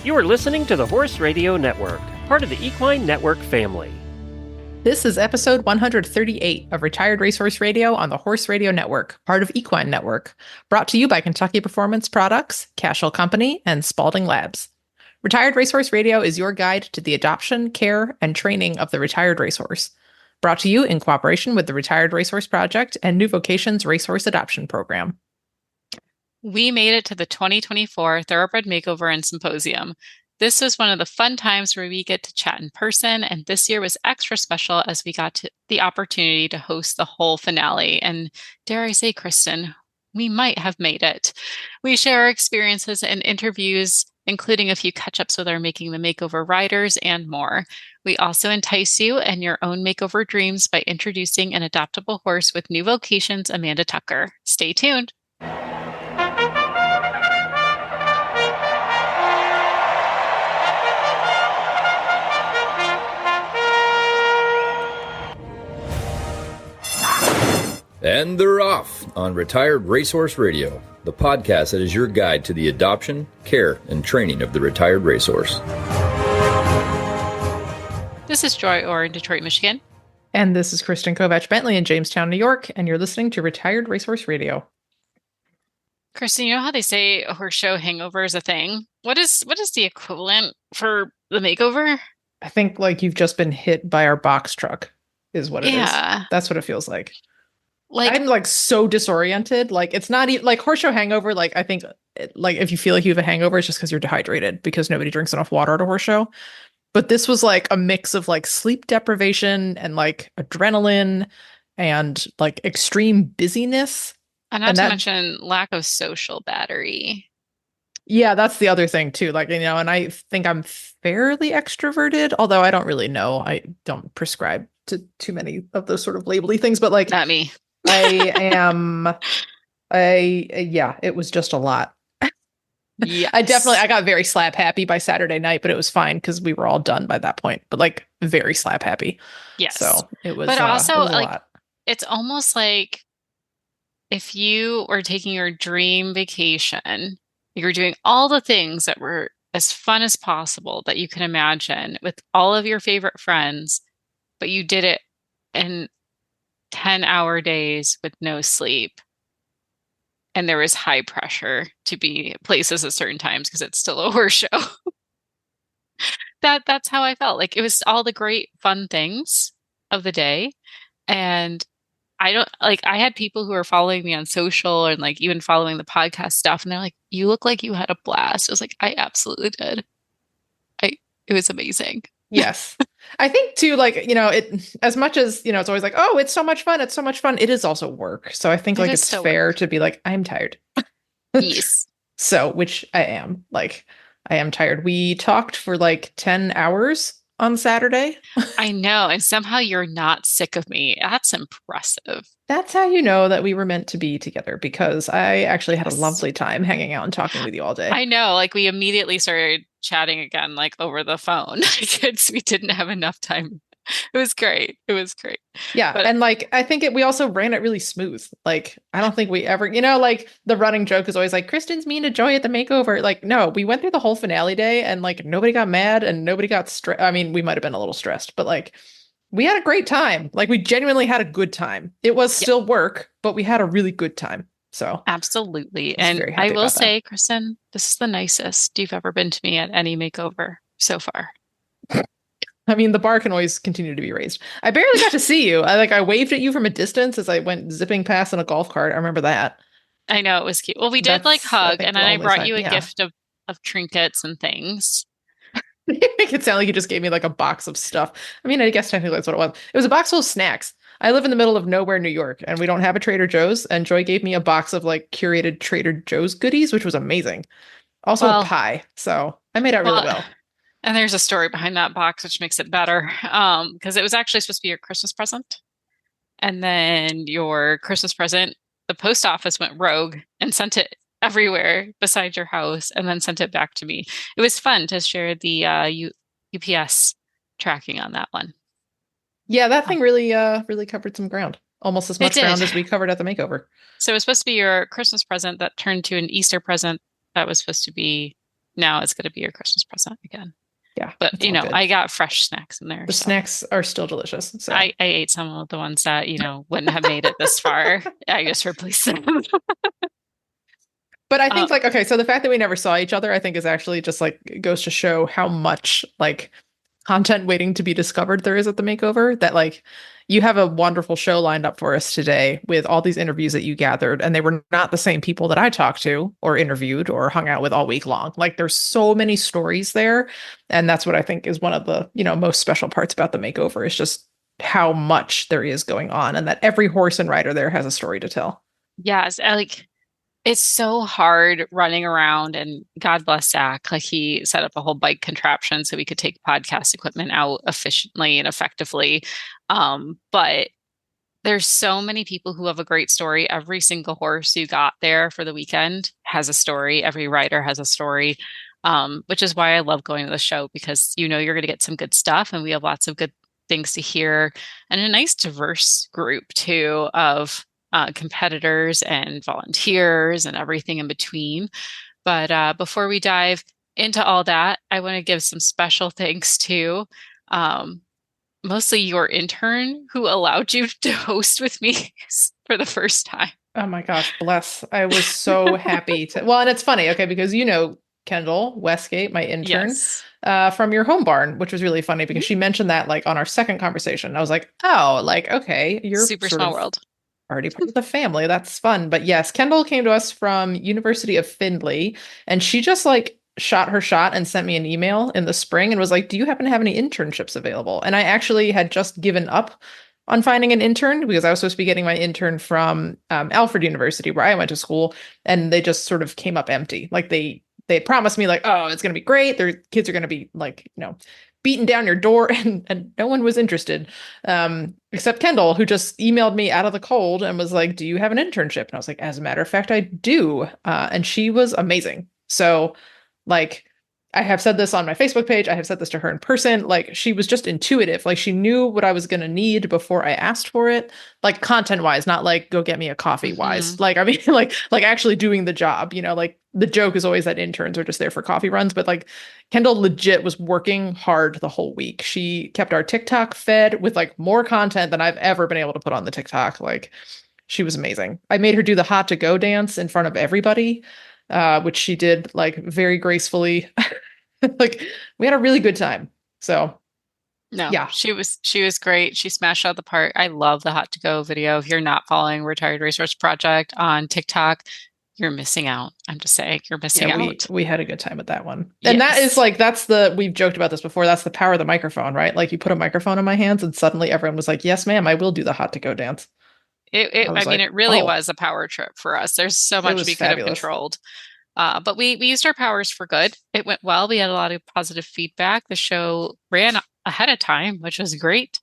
You are listening to the Horse Radio Network, part of the Equine Network family. This is episode 138 of Retired Racehorse Radio on the Horse Radio Network, part of Equine Network, brought to you by Kentucky Performance Products, Cashel Company, and Spalding Labs. Retired Racehorse Radio is your guide to the adoption, care, and training of the retired racehorse. Brought to you in cooperation with the Retired Racehorse Project and New Vocations Racehorse Adoption Program. We made it to the 2024 Thoroughbred Makeover and Symposium. This was one of the fun times where we get to chat in person, and this year was extra special as we got the opportunity to host the whole finale. And dare I say, Kristen, we might have made it. We share our experiences and interviews, including a few catch-ups with our Making the Makeover riders and more. We also entice you and your own makeover dreams by introducing an adoptable horse with New Vocations' Amanda Tucker. Stay tuned. And they're off on Retired Racehorse Radio, the podcast that is your guide to the adoption, care, and training of the retired racehorse. This is Joy Orr in Detroit, Michigan. And this is Kristen Kovach-Bentley in Jamestown, New York, and you're listening to Retired Racehorse Radio. Kristen, you know how they say horse show hangover is a thing? What is the equivalent for the makeover? I think like you've just been hit by our box truck is what it is. That's what it feels like. Like I'm like so disoriented. Like it's not even like horse show hangover. Like I think like if you feel like you have a hangover, it's just because you're dehydrated because nobody drinks enough water at a horse show. But this was like a mix of like sleep deprivation and like adrenaline and like extreme busyness. And not to mention lack of social battery. Yeah, that's the other thing too. Like, you know, and I think I'm fairly extroverted, although I don't really know. I don't prescribe to too many of those sort of labely things, but like not me. yeah, it was just a lot. Yeah, I got very slap happy by Saturday night, but it was fine because we were all done by that point. But like very slap happy. Yes. So it was. But also, it was like, lot. It's almost like if you were taking your dream vacation, you were doing all the things that were as fun as possible that you can imagine with all of your favorite friends, but you did it in 10-hour days with no sleep. And there was high pressure to be places at certain times because it's still a horse show. That's how I felt. Like it was all the great fun things of the day. And I had people who were following me on social and like even following the podcast stuff. And they're like, you look like you had a blast. I was like, I absolutely did. It was amazing. Yes. I think too, like, you know, it as much as, you know, it's always like, oh, it's so much fun. It's so much fun. It is also work. So I think like it's fair to be like, I'm tired. Yes. So, which I am tired. We talked for like 10 hours on Saturday. I know. And somehow you're not sick of me. That's impressive. That's how you know that we were meant to be together, because I actually had a lovely time hanging out and talking with you all day. I know. Like we immediately started chatting again, like over the phone because we didn't have enough time. It was great. Yeah. But, and like, I think we also ran it really smooth. Like, I don't think we ever, you know, like the running joke is always like, Kristen's mean to Joy at the makeover. Like, no, we went through the whole finale day and like nobody got mad and nobody got stressed. I mean, we might've been a little stressed, but like we had a great time. Like we genuinely had a good time. It was still work, but we had a really good time. So absolutely. And I will say, Kristen, this is the nicest you've ever been to me at any makeover so far. I mean, the bar can always continue to be raised. I barely got to see you. I waved at you from a distance as I went zipping past in a golf cart. I remember that. I know, it was cute. Well, we did like hug, and then I brought you a gift of trinkets and things. You make it sound like you just gave me like a box of stuff. I mean, I guess technically that's what it was. It was a box full of snacks. I live in the middle of nowhere, New York, and we don't have a Trader Joe's. And Joy gave me a box of like curated Trader Joe's goodies, which was amazing. Also a pie. So I made out really well. And there's a story behind that box, which makes it better. Because it was actually supposed to be your Christmas present. And then your Christmas present, the post office went rogue and sent it everywhere beside your house and then sent it back to me. It was fun to share the UPS tracking on that one. Yeah, that thing really covered some ground. Almost as much ground as we covered at the makeover. So it was supposed to be your Christmas present that turned to an Easter present that was supposed to be now it's going to be your Christmas present again. Yeah. But, good. I got fresh snacks in there. The snacks are still delicious. So. I ate some of the ones that, wouldn't have made it this far. I just replaced them. But I think so the fact that we never saw each other, I think is actually just goes to show how much content waiting to be discovered there is at the Makeover, that you have a wonderful show lined up for us today with all these interviews that you gathered, and they were not the same people that I talked to or interviewed or hung out with all week long. There's so many stories there. And that's what I think is one of the, most special parts about the Makeover, is just how much there is going on, and that every horse and rider there has a story to tell. Yes. It's so hard running around, and God bless Zach. He set up a whole bike contraption so we could take podcast equipment out efficiently and effectively. But there's so many people who have a great story. Every single horse you got there for the weekend has a story. Every rider has a story, which is why I love going to the show, because you're going to get some good stuff, and we have lots of good things to hear, and a nice diverse group too of competitors and volunteers and everything in between. But before we dive into all that, I want to give some special thanks to mostly your intern, who allowed you to host with me for the first time. Oh my gosh, bless. I was so happy to. Well, and it's funny, because Kendall Westgate, my intern, yes. From your home barn, which was really funny because she mentioned that on our second conversation. I was like, oh, okay, you're super small world. Already part of the family. That's fun. But yes, Kendall came to us from University of Findlay, and she just shot her shot and sent me an email in the spring and was like, do you happen to have any internships available? And I actually had just given up on finding an intern because I was supposed to be getting my intern from Alfred University, where I went to school, and they just sort of came up empty. They promised me oh, it's going to be great. Their kids are going to be beating down your door, and no one was interested, except Kendall, who just emailed me out of the cold and was like, do you have an internship? And I was like, as a matter of fact, I do. And she was amazing. So I have said this on my Facebook page. I have said this to her in person. She was just intuitive. She knew what I was going to need before I asked for it. Content wise, not go get me a coffee wise. Actually doing the job, the joke is always that interns are just there for coffee runs, but Kendall legit was working hard the whole week. She kept our TikTok fed with more content than I've ever been able to put on the TikTok. She was amazing. I made her do the hot to go dance in front of everybody, which she did very gracefully. We had a really good time. So yeah, she was great. She smashed out the park. I love the hot to go video. If you're not following Retired Racehorse Project on TikTok, you're missing out. I'm just saying, you're missing out. We had a good time with that one. And yes. That is we've joked about this before. That's the power of the microphone, right? You put a microphone in my hands and suddenly everyone was like, yes, ma'am, I will do the hot to go dance. It really was a power trip for us. There's so much we could have controlled. But we used our powers for good. It went well. We had a lot of positive feedback. The show ran ahead of time, which was great.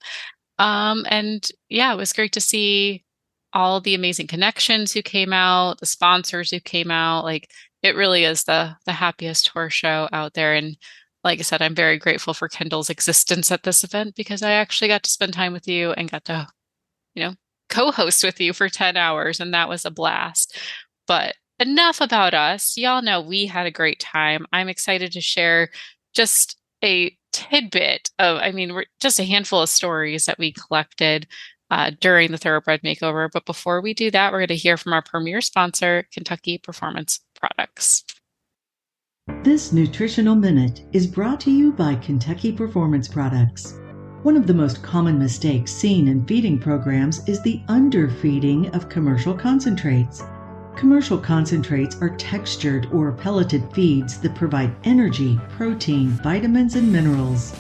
And yeah, it was great to see all the amazing connections who came out, the sponsors who came out. It really is the happiest horse show out there. And like I said, I'm very grateful for Kendall's existence at this event, because I actually got to spend time with you and got to, co-host with you for 10 hours. And that was a blast. But enough about us. Y'all know we had a great time. I'm excited to share just a tidbit of, just a handful of stories that we collected during the Thoroughbred Makeover. But before we do that, we're going to hear from our premier sponsor, Kentucky Performance Products. This Nutritional Minute is brought to you by Kentucky Performance Products. One of the most common mistakes seen in feeding programs is the underfeeding of commercial concentrates. Commercial concentrates are textured or pelleted feeds that provide energy, protein, vitamins, and minerals.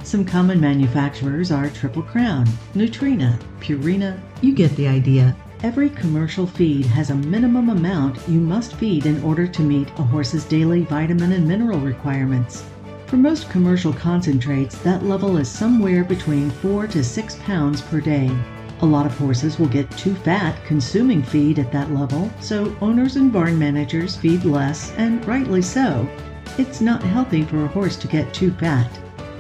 Some common manufacturers are Triple Crown, Nutrina, Purina. You get the idea. Every commercial feed has a minimum amount you must feed in order to meet a horse's daily vitamin and mineral requirements. For most commercial concentrates, that level is somewhere between 4 to 6 pounds per day. A lot of horses will get too fat consuming feed at that level, so owners and barn managers feed less, and rightly so. It's not healthy for a horse to get too fat.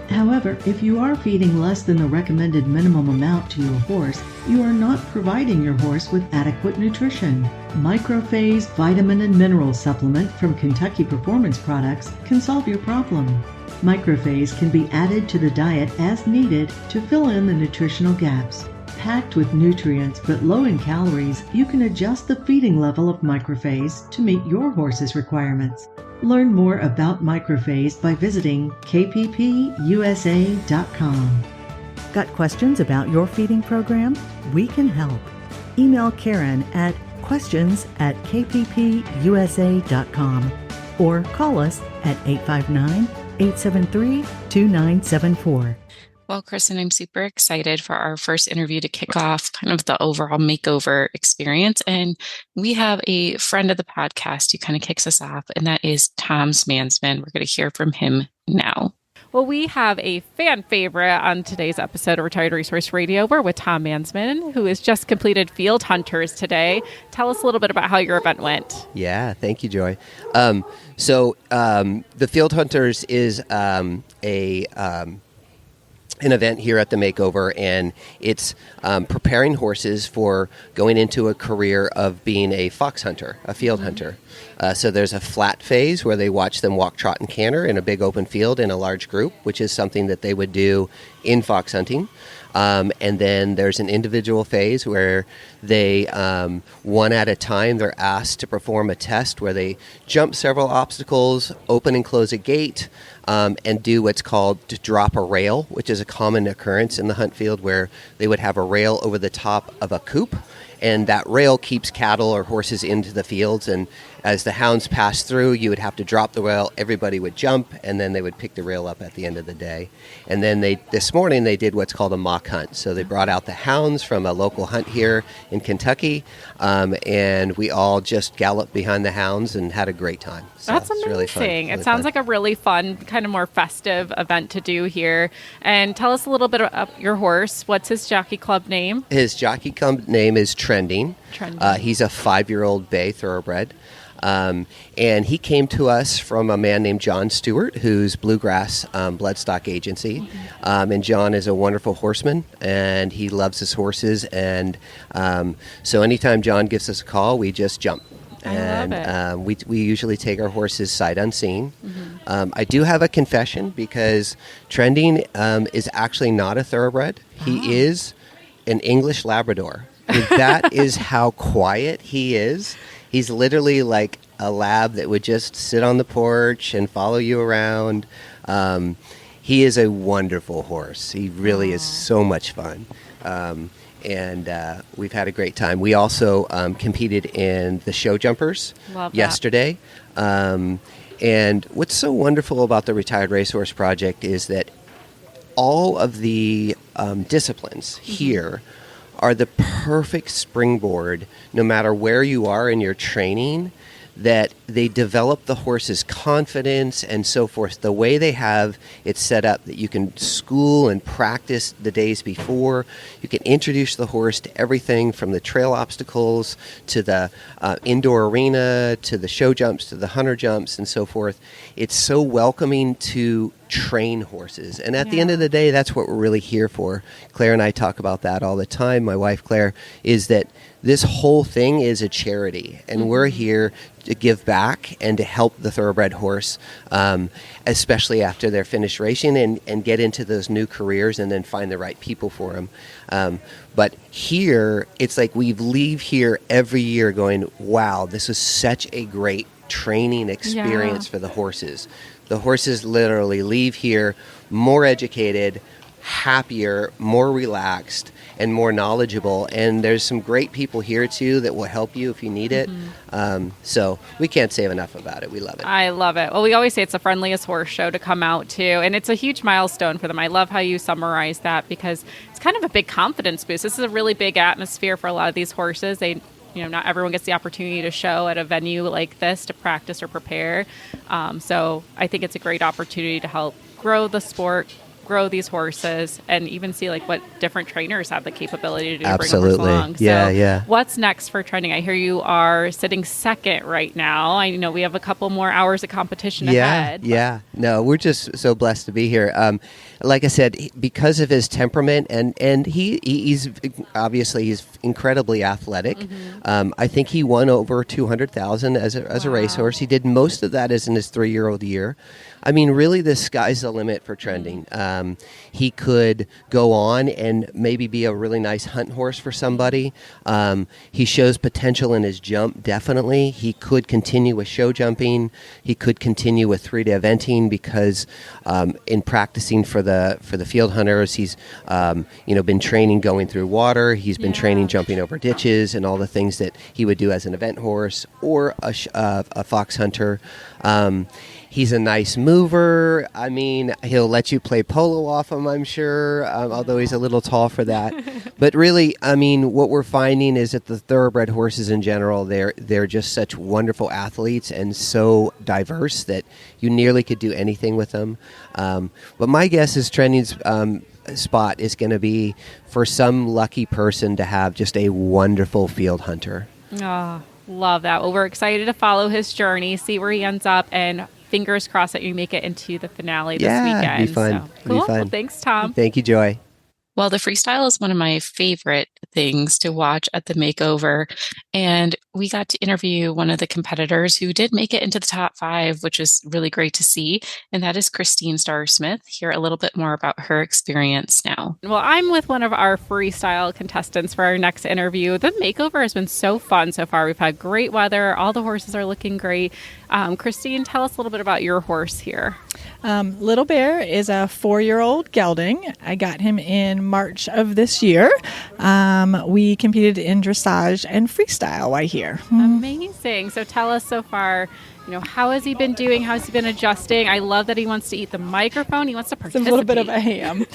However, if you are feeding less than the recommended minimum amount to your horse, you are not providing your horse with adequate nutrition. Microphase Vitamin and Mineral Supplement from Kentucky Performance Products can solve your problem. Microphase can be added to the diet as needed to fill in the nutritional gaps. Packed with nutrients but low in calories, you can adjust the feeding level of Microphase to meet your horse's requirements. Learn more about Microphase by visiting kppusa.com. Got questions about your feeding program? We can help. Email Karen at questions@kppusa.com or call us at 859-873-2974. Well, Kristen, I'm super excited for our first interview to kick off kind of the overall makeover experience. And we have a friend of the podcast who kind of kicks us off, and that is Tom Mansman. We're going to hear from him now. Well, we have a fan favorite on today's episode of Retired Racehorse Radio. We're with Tom Mansman, who has just completed Field Hunters today. Tell us a little bit about how your event went. Yeah, thank you, Joy. So the Field Hunters is an event here at the Makeover, and it's preparing horses for going into a career of being a fox hunter, a field hunter. So there's a flat phase where they watch them walk, trot, and canter in a big open field in a large group, which is something that they would do in fox hunting. And then there's an individual phase where they, one at a time, they're asked to perform a test where they jump several obstacles, open and close a gate, and do what's called to drop a rail, which is a common occurrence in the hunt field where they would have a rail over the top of a coop. And that rail keeps cattle or horses into the fields. And as the hounds pass through, you would have to drop the rail. Everybody would jump, and then they would pick the rail up at the end of the day. And then this morning they did what's called a mock hunt. So they brought out the hounds from a local hunt here in Kentucky, and we all just galloped behind the hounds and had a great time. So that's amazing. Really fun. It sounds like a really fun, kind of more festive event to do here. And tell us a little bit about your horse. What's his jockey club name? His jockey club name is Trending. He's a 5-year-old bay thoroughbred. And he came to us from a man named John Stewart, who's Bluegrass Bloodstock Agency. And John is a wonderful horseman, and he loves his horses. And so anytime John gives us a call, we just jump. And we usually take our horses sight unseen. I do have a confession, because Trending is actually not a thoroughbred. He is an English Labrador. That is how quiet he is. He's literally like a lab that would just sit on the porch and follow you around. He is a wonderful horse. He really is so much fun. And we've had a great time. We also competed in the show jumpers yesterday. And what's so wonderful about the Retired Racehorse Project is that all of the disciplines here are the perfect springboard, no matter where you are in your training, that they develop the horse's confidence and so forth. The way they have it set up that you can school and practice the days before, you can introduce the horse to everything from the trail obstacles to the indoor arena to the show jumps to the hunter jumps and so forth. It's so welcoming to train horses. And at the end of the day, that's what we're really here for. Claire and I talk about that all the time. My wife, Claire, is that this whole thing is a charity, and we're here to give back and to help the thoroughbred horse, especially after they're finished racing and get into those new careers and then find the right people for them. But here, it's like we leave here every year going, wow, this was such a great training experience for the horses. The horses literally leave here more educated, happier, more relaxed, and more knowledgeable. And there's some great people here, too, that will help you if you need it. So we can't say enough about it. We love it. I love it. Well, we always say it's the friendliest horse show to come out to, and it's a huge milestone for them. I love how you summarize that, because it's kind of a big confidence boost. This is a really big atmosphere for a lot of these horses. They, not everyone gets the opportunity to show at a venue like this to practice or prepare. So I think it's a great opportunity to help grow the sport, grow these horses and even see like what different trainers have the capability to do. Absolutely. To bring horses along. Yeah, so yeah. What's next for Trending? I hear you are sitting second right now. I know we have a couple more hours of competition ahead. Yeah. No, we're just so blessed to be here. Like I said, because of his temperament and he's obviously he's incredibly athletic. I think he won over 200,000 as a racehorse. He did most of that as in his 3-year-old year. I mean, really, the sky's the limit for Trending. He could go on and maybe be a really nice hunt horse for somebody. He shows potential in his jump, definitely. He could continue with show jumping. He could continue with 3-day eventing because in practicing for the field hunters, he's been training going through water. He's been training jumping over ditches and all the things that he would do as an event horse or a fox hunter. He's a nice mover. I mean, he'll let you play polo off him, I'm sure, although he's a little tall for that. But really, I mean, what we're finding is that the thoroughbred horses in general, they're just such wonderful athletes and so diverse that you nearly could do anything with them. But my guess is Trending's spot is going to be for some lucky person to have just a wonderful field hunter. Oh, love that. Well, we're excited to follow his journey, see where he ends up, and fingers crossed that you make it into the finale this weekend. Be fun. So, cool. Be fun. Well, thanks, Tom. Thank you, Joy. Well, the freestyle is one of my favorite things to watch at the makeover. And we got to interview one of the competitors who did make it into the top 5, which is really great to see. And that is Christine Starr-Smith. Hear a little bit more about her experience now. Well, I'm with one of our freestyle contestants for our next interview. The makeover has been so fun so far. We've had great weather. All the horses are looking great. Christine, tell us a little bit about your horse here. Little Bear is a 4-year-old gelding. I got him in March of this year. We competed in dressage and freestyle while here. Amazing. So tell us so far, how has he been doing? How has he been adjusting? I love that he wants to eat the microphone. He wants to participate. It's a little bit of a ham.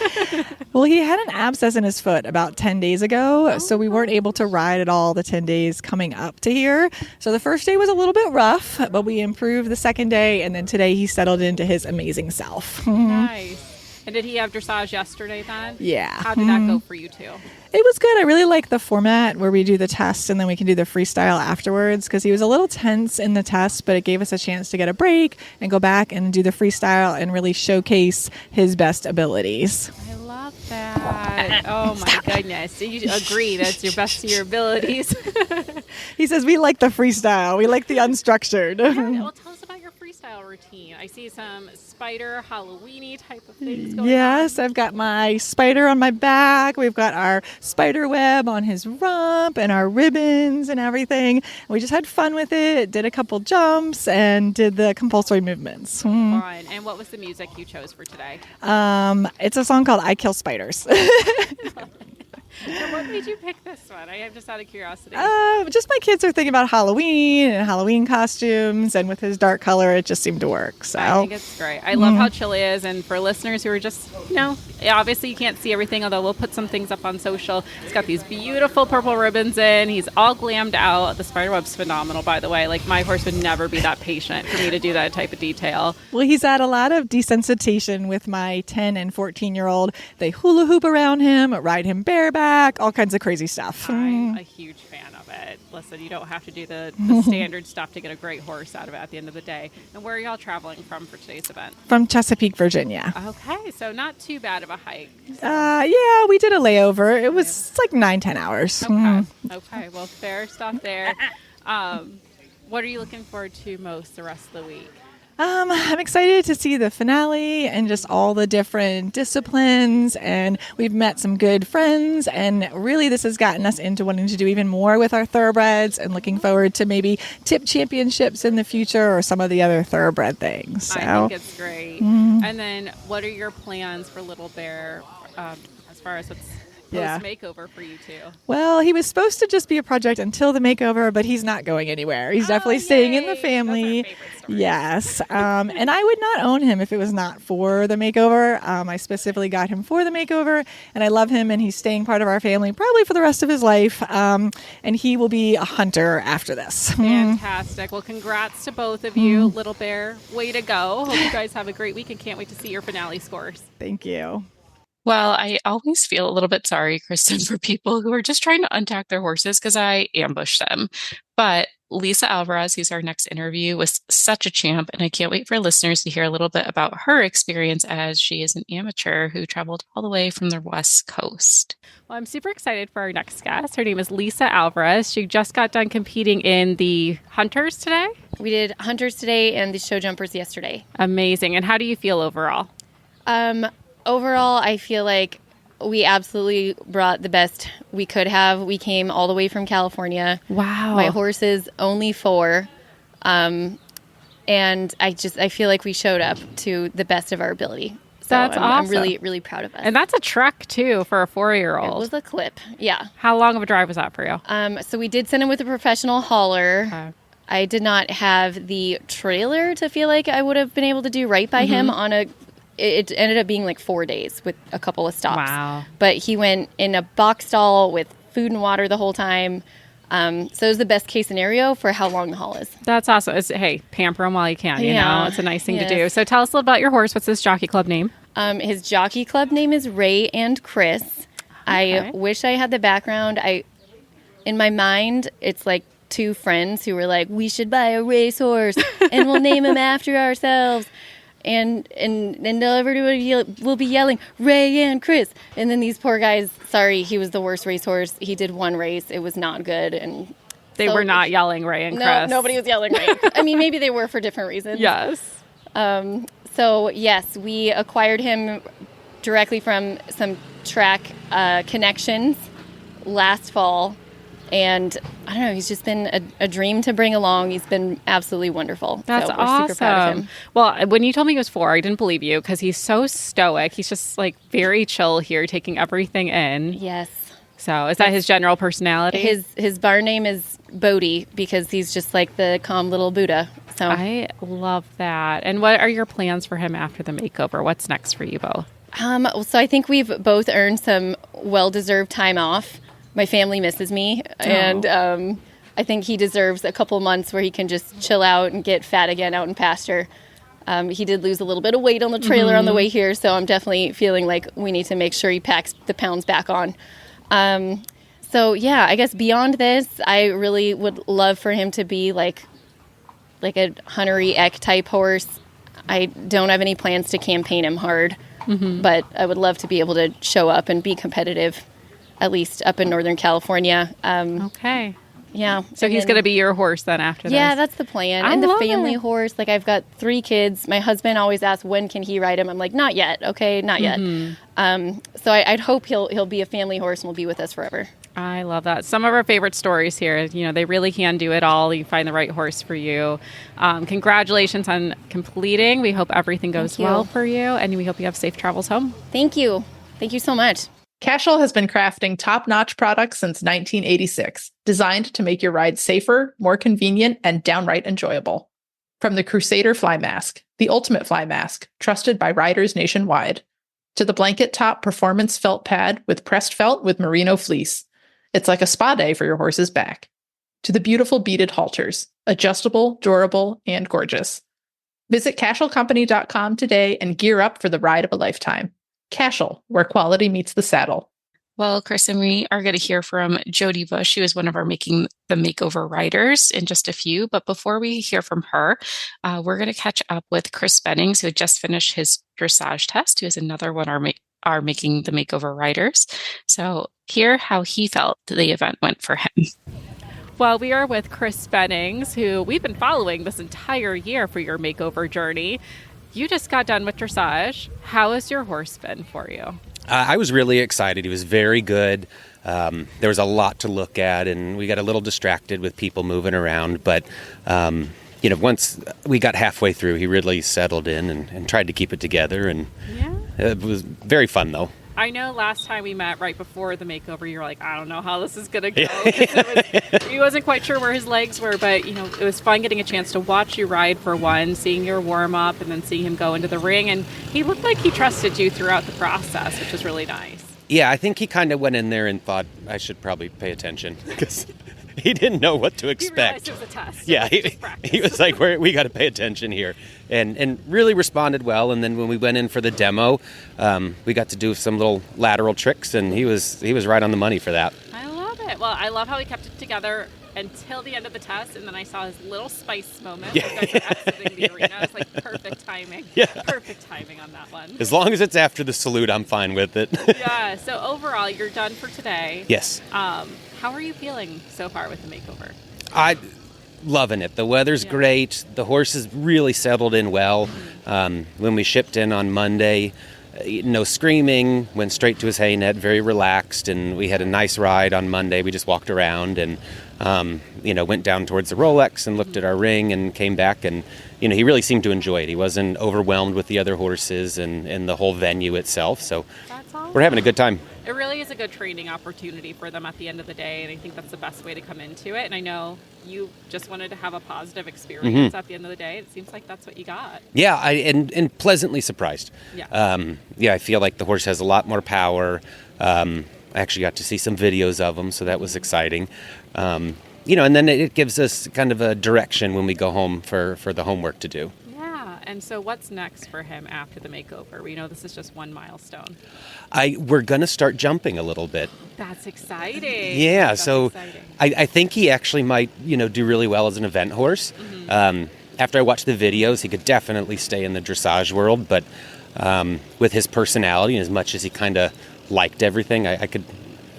Well, he had an abscess in his foot about 10 days ago, so we weren't able to ride at all the 10 days coming up to here. So the first day was a little bit rough, but we improved the second day, and then today he settled into his amazing self. Nice. And did he have dressage yesterday then? Yeah. How did that go for you two? It was good. I really like the format where we do the test and then we can do the freestyle afterwards because he was a little tense in the test, but it gave us a chance to get a break and go back and do the freestyle and really showcase his best abilities. I love that. Oh my goodness. Do you agree that's your best of your abilities? He says we like the freestyle. We like the unstructured. Yeah, well, tell us about your freestyle routine. I see some spider Halloween-y type of things going on. Yes, I've got my spider on my back. We've got our spider web on his rump and our ribbons and everything. We just had fun with it, did a couple jumps, and did the compulsory movements. Fun. And what was the music you chose for today? It's a song called I Kill Spiders. So what made you pick this one? I am just out of curiosity. Just my kids are thinking about Halloween and Halloween costumes, and with his dark color, it just seemed to work. So I think it's great. I love how chill it is, and for listeners who are just, obviously you can't see everything, although we'll put some things up on social. He's got these beautiful purple ribbons in. He's all glammed out. The spiderweb's phenomenal, by the way. Like, my horse would never be that patient for me to do that type of detail. Well, he's had a lot of desensitization with my 10 and 14-year-old. They hula hoop around him, ride him bareback, all kinds of crazy stuff. I'm a huge fan of it. Listen, you don't have to do the standard stuff to get a great horse out of it at the end of the day. And where are y'all traveling from for today's event? From Chesapeake, Virginia. Okay, so not too bad of a hike. So. Yeah, we did a layover. It was like 9-10 hours. Okay, well, fair stuff there. What are you looking forward to most the rest of the week? I'm excited to see the finale and just all the different disciplines, and we've met some good friends, and really this has gotten us into wanting to do even more with our thoroughbreds and looking forward to maybe tip championships in the future or some of the other thoroughbred things. So. I think it's great. And then what are your plans for Little Bear as far as what's post-makeover for you two? Well, he was supposed to just be a project until the makeover, but he's not going anywhere. He's definitely staying in the family. Yes. And I would not own him if it was not for the makeover. I specifically got him for the makeover, and I love him, and he's staying part of our family probably for the rest of his life. And he will be a hunter after this. Fantastic. Well, congrats to both of you. Little Bear, way to go. Hope you guys have a great week and can't wait to see your finale scores. Thank you. Well, I always feel a little bit sorry, Kristen, for people who are just trying to untack their horses because I ambush them. But Lisa Alverez, who's our next interview, was such a champ, and I can't wait for listeners to hear a little bit about her experience as she is an amateur who traveled all the way from the West Coast. Well, I'm super excited for our next guest. Her name is Lisa Alverez. She just got done competing in the Hunters today. We did Hunters today and the show jumpers yesterday. Amazing. And how do you feel overall? Overall, I feel like we absolutely brought the best we could have. We came all the way from California. Wow. My horse is only 4. And I feel like we showed up to the best of our ability. So That's awesome. I'm really, really proud of us. And that's a trek, too, for a 4-year-old. It was a clip, yeah. How long of a drive was that for you? So we did send him with a professional hauler. Okay. I did not have the trailer to feel like I would have been able to do right by him on it ended up being like 4 days with a couple of stops. Wow. But he went in a box stall with food and water the whole time. So it was the best case scenario for how long the haul is. That's awesome. Hey, pamper him while you can, you know? It's a nice thing to do. So tell us a little about your horse. What's his jockey club name? His jockey club name is Ray and Chris. Okay. I wish I had the background. In my mind, it's like 2 friends who were like, we should buy a racehorse and we'll name him after ourselves. And everybody will be yelling, Ray and Chris. And then these poor guys, sorry, he was the worst racehorse. He did 1 race. It was not good. And they were not yelling Ray and Chris. No, nobody was yelling Ray. I mean, maybe they were for different reasons. Yes. So, yes, we acquired him directly from some track connections last fall. And I don't know, he's just been a dream to bring along. He's been absolutely wonderful. That's so we're awesome. super proud of him. Well, when you told me he was 4, I didn't believe you because he's so stoic. He's just like very chill here, taking everything in. Yes. So is that his general personality? His bar name is Bodhi because he's just like the calm little Buddha. So I love that. And what are your plans for him after the makeover? What's next for you both? So I think we've both earned some well-deserved time off. My family misses me, and I think he deserves a couple months where he can just chill out and get fat again out in pasture. He did lose a little bit of weight on the trailer on the way here, so I'm definitely feeling like we need to make sure he packs the pounds back on. So yeah, I guess beyond this, I really would love for him to be like a huntery Eck type horse. I don't have any plans to campaign him hard, but I would love to be able to show up and be competitive, at least up in Northern California. Okay. Yeah. So he's going to be your horse then after this? Yeah, that's the plan. I and the love family it. horse. Like, I've got 3 kids. My husband always asks, when can he ride him? I'm like, not yet. Okay, not yet. So I'd hope he'll be a family horse and will be with us forever. I love that. Some of our favorite stories here, you know, they really can do it all. You find the right horse for you. Congratulations on completing. We hope everything goes well for you, and we hope you have safe travels home. Thank you. Thank you so much. Cashel has been crafting top-notch products since 1986, designed to make your ride safer, more convenient, and downright enjoyable. From the Crusader Fly Mask, the ultimate fly mask, trusted by riders nationwide, to the blanket top performance felt pad with pressed felt with merino fleece. It's like a spa day for your horse's back. To the beautiful beaded halters, adjustable, durable, and gorgeous. Visit CashelCompany.com today and gear up for the ride of a lifetime. Cashel, where quality meets the saddle. Well, Kristen, we are going to hear from Jody Bush, who is one of our Making the Makeover riders, in just a few. But before we hear from her, we're going to catch up with Chris Bennings, who had just finished his dressage test, who is another one of our Making the Makeover riders. So hear how he felt the event went for him. Well, we are with Chris Bennings, who we've been following this entire year for your makeover journey. You just got done with dressage. How has your horse been for you? I was really excited. He was very good. There was a lot to look at, and we got a little distracted with people moving around. But, once we got halfway through, he really settled in and tried to keep it together. And it was very fun, though. I know last time we met right before the makeover, you were like, I don't know how this is going to go. He wasn't quite sure where his legs were, but it was fun getting a chance to watch you ride for one, seeing your warm up and then seeing him go into the ring. And he looked like he trusted you throughout the process, which was really nice. Yeah, I think he kind of went in there and thought I should probably pay attention because he didn't know what to expect. He realized it was a test. Yeah, he was like, we got to pay attention here, and really responded well. And then when we went in for the demo, we got to do some little lateral tricks, and he was right on the money for that. I love it. Well, I love how he kept it together until the end of the test, and then I saw his little spice moment. Yeah. You guys were exiting the arena. It's like perfect timing. Yeah. Perfect timing on that one. As long as it's after the salute, I'm fine with it. Yeah. So overall, you're done for today. Yes. How are you feeling so far with the makeover? I'm loving it. The weather's great. The horse has really settled in well. When we shipped in on Monday, no screaming, went straight to his hay net, very relaxed, and we had a nice ride on Monday. We just walked around and went down towards the Rolex and looked at our ring and came back, and he really seemed to enjoy it. He wasn't overwhelmed with the other horses and the whole venue itself, so that's awesome. We're having a good time. It really is a good training opportunity for them at the end of the day, and I think that's the best way to come into it. And I know you just wanted to have a positive experience at the end of the day. It seems like that's what you got. Yeah, and pleasantly surprised. Yeah. I feel like the horse has a lot more power. I actually got to see some videos of him, so that was exciting. And then it gives us kind of a direction when we go home for the homework to do. Yeah, and so what's next for him after the makeover? We know this is just one milestone. We're going to start jumping a little bit. That's exciting. Yeah, That's so exciting. I think he actually might, do really well as an event horse. After I watched the videos, he could definitely stay in the dressage world, but with his personality and as much as he kind of liked everything, I could